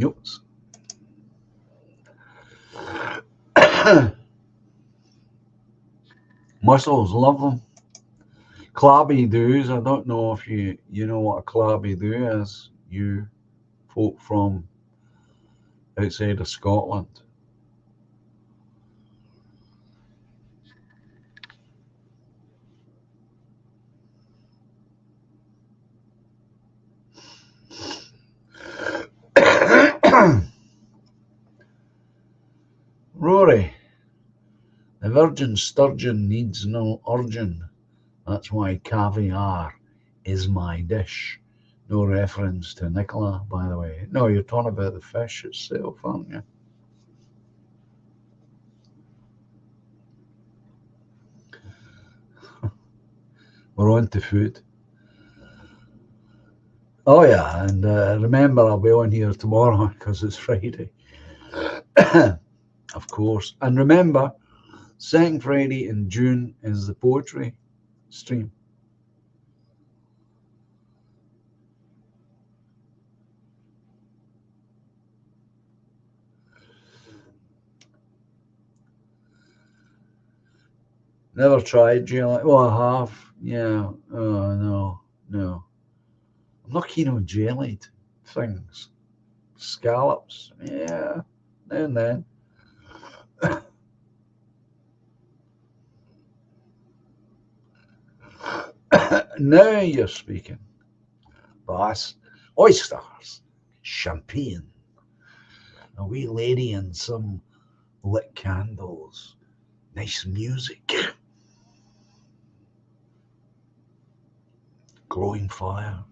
Oops. Mussels, love them. Clabby doos, I don't know if you know what a clabby do is, you folk from outside of Scotland. Rory, the virgin sturgeon needs no urging. That's why caviar is my dish. No reference to Nicola, by the way. No, you're talking about the fish itself, aren't you? We're on to food. Oh yeah, and remember, I'll be on here tomorrow because it's Friday. Of course. And remember, second Friday in June is the poetry stream. Never tried jelly. Well, I have. Yeah. Oh, no. I'm not keen on jellied things. Scallops. Yeah. Now and then. Now you're speaking. Boss. Oysters. Champagne. A wee lady and some lit candles. Nice music. Glowing fire.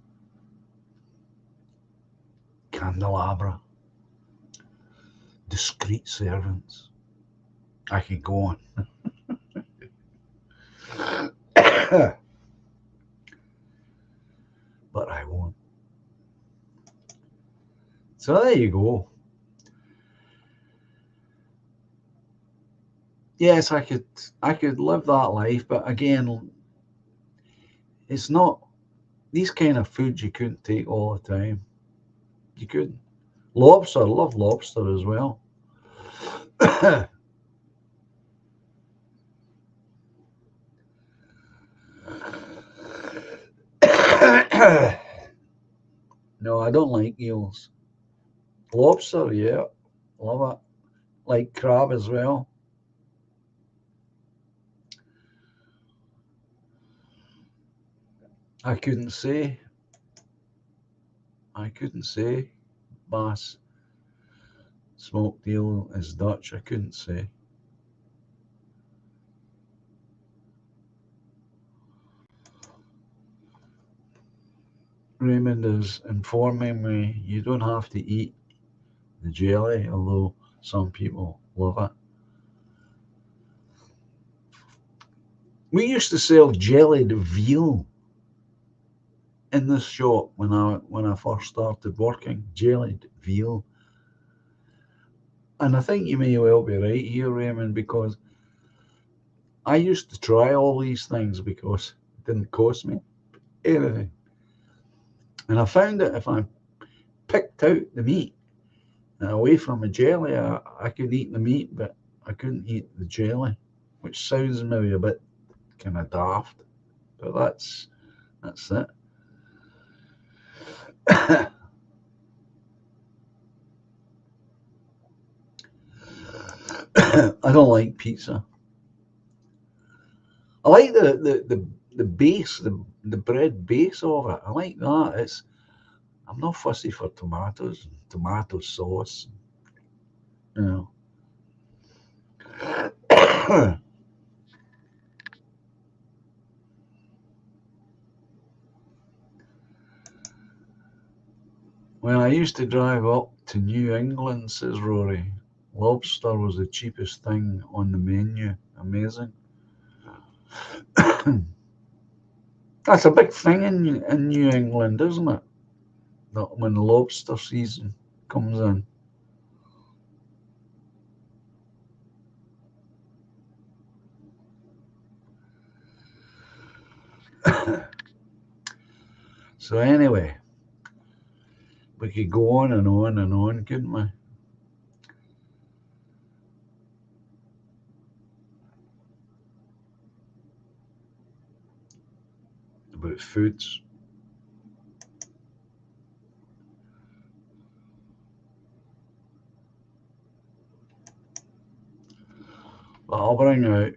Candelabra. Discreet servants. I could go on. But I won't. So there you go. Yes, I could live that life, but again, it's not these kind of foods you couldn't take all the time. You couldn't. Lobster, I love lobster as well. No, I don't like eels. Lobster, yeah, love it. Like crab as well. I couldn't say. Bass. Smoked eel is Dutch. I couldn't say. Raymond is informing me you don't have to eat the jelly, although some people love it. We used to sell jellied veal in this shop when I first started working. Jellied veal. And I think you may well be right here, Raymond, because I used to try all these things because it didn't cost me anything. And I found that if I picked out the meat away from the jelly, I could eat the meat, but I couldn't eat the jelly, which sounds maybe a bit kind of daft, but that's it. I don't like pizza. I like the base, the bread base of it. I like that. I'm not fussy for tomatoes and tomato sauce. You know. When I used to drive up to New England, says Rory, lobster was the cheapest thing on the menu. Amazing. That's a big thing in New England, isn't it? That when lobster season comes in. So anyway, we could go on and on and on, couldn't we? About foods. But I'll bring out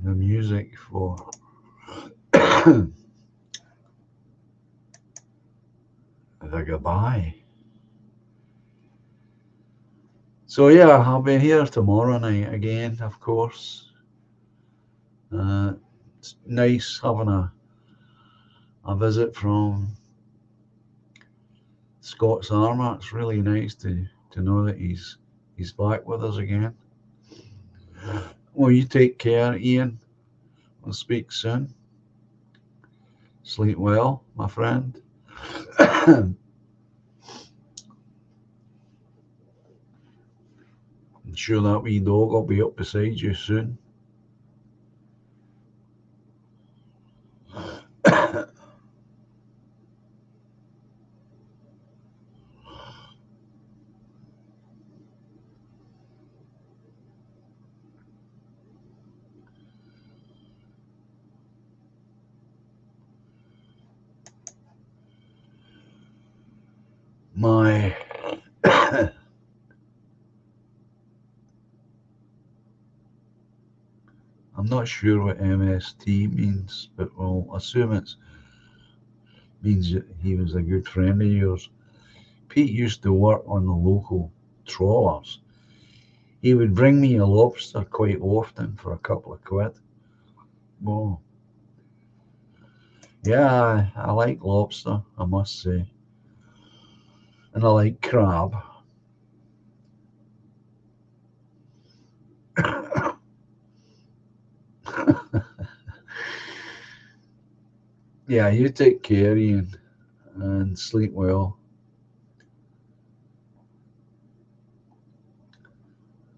the music for the goodbye. So yeah, I'll be here tomorrow night again, of course. It's nice having a visit from Scott's Armour. It's really nice to know that he's back with us again. Well, you take care, Ian. We'll speak soon. Sleep well, my friend. I'm sure that wee dog will be up beside you soon. My I'm not sure what MST means, but we'll assume it means that he was a good friend of yours. Pete used to work on the local trawlers. He would bring me a lobster quite often for a couple of quid. Well, yeah, I like lobster, I must say. And I like crab. Yeah, you take care, Ian, and sleep well.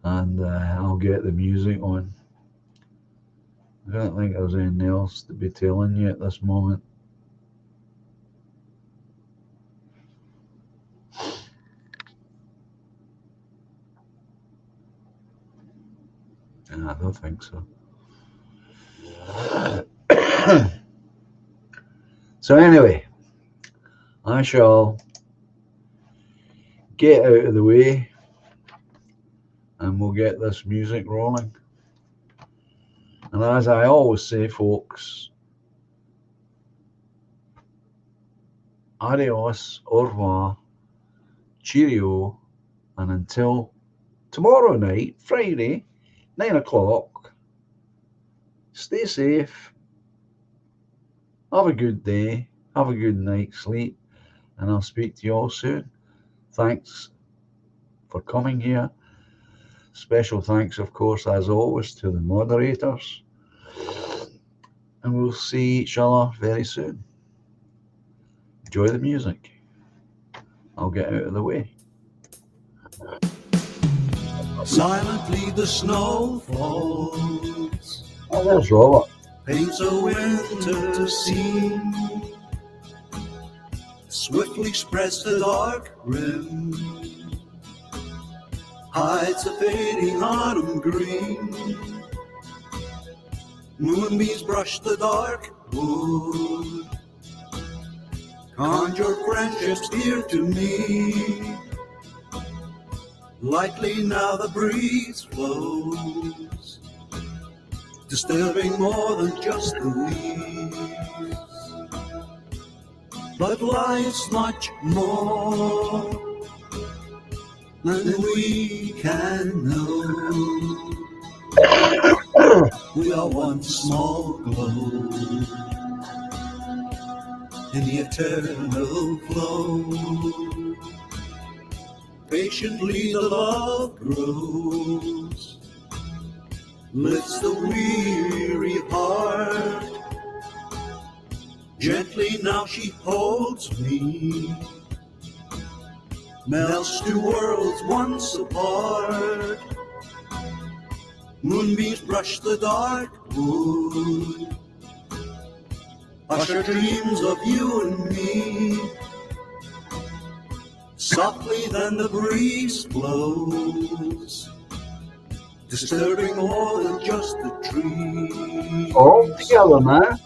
And I'll get the music on. I don't think there's anything else to be telling you at this moment. I don't think so. So anyway, I shall get out of the way and we'll get this music rolling. And as I always say, folks, adios, au revoir, cheerio, and until tomorrow night, Friday, 9 o'clock, stay safe, Have a good day. Have a good night's sleep. And I'll speak to you all soon. Thanks for coming here. Special thanks, of course, as always, to the moderators. And we'll see each other very soon. Enjoy the music. I'll get out of the way. Silently the snow falls, Oh, there's Robert. paints a winter scene, swiftly spreads the dark rim, hides a fading autumn green. Moonbeams brush the dark wood, conjure friendships dear to me. Lightly now the breeze flows, disturbing more than just the leaves. But life's much more than we can know. We are one small glow in the eternal flow. Patiently the love grows, lifts the weary heart. Gently now she holds me, melts two worlds once apart. Moonbeams brush the dark wood, usher dreams of you and me. Softly then the breeze blows, disturbing more than just the trees. All together now.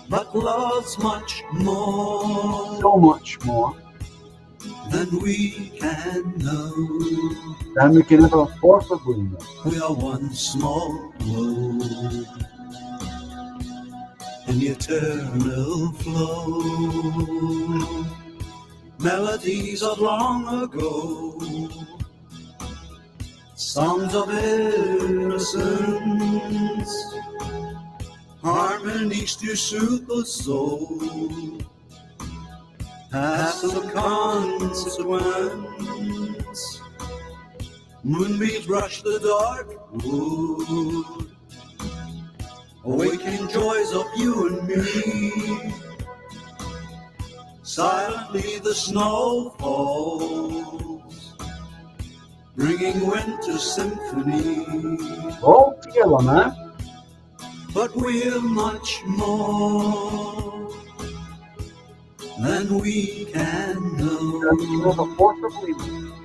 But love's much more So much more than we can know. than we can ever possibly know. We are one small glow in the eternal flow. Melodies of long ago, songs of innocence, harmonies to soothe the soul, have some consequence. Moonbeams brush the dark wood, awakening joys of you and me. Silently the snow falls, bringing winter symphony. All together now. But we're much more than we can Than we can know. ever possibly know.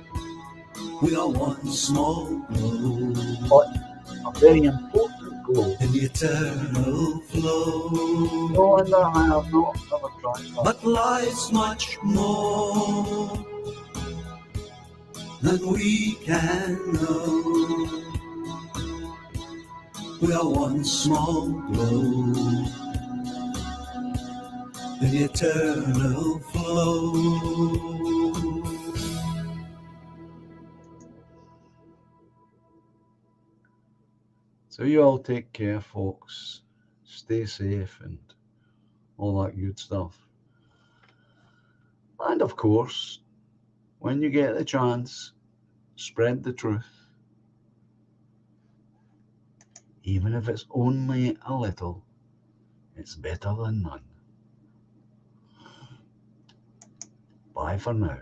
We are one small glow But a very important goal. in the eternal flow. No wonder I have not ever tried that. But life's much more than we can know. We are one small glow in the eternal flow. So you all take care, folks. Stay safe and all that good stuff. And of course, when you get the chance, spread the truth. Even if it's only a little, it's better than none. Bye for now.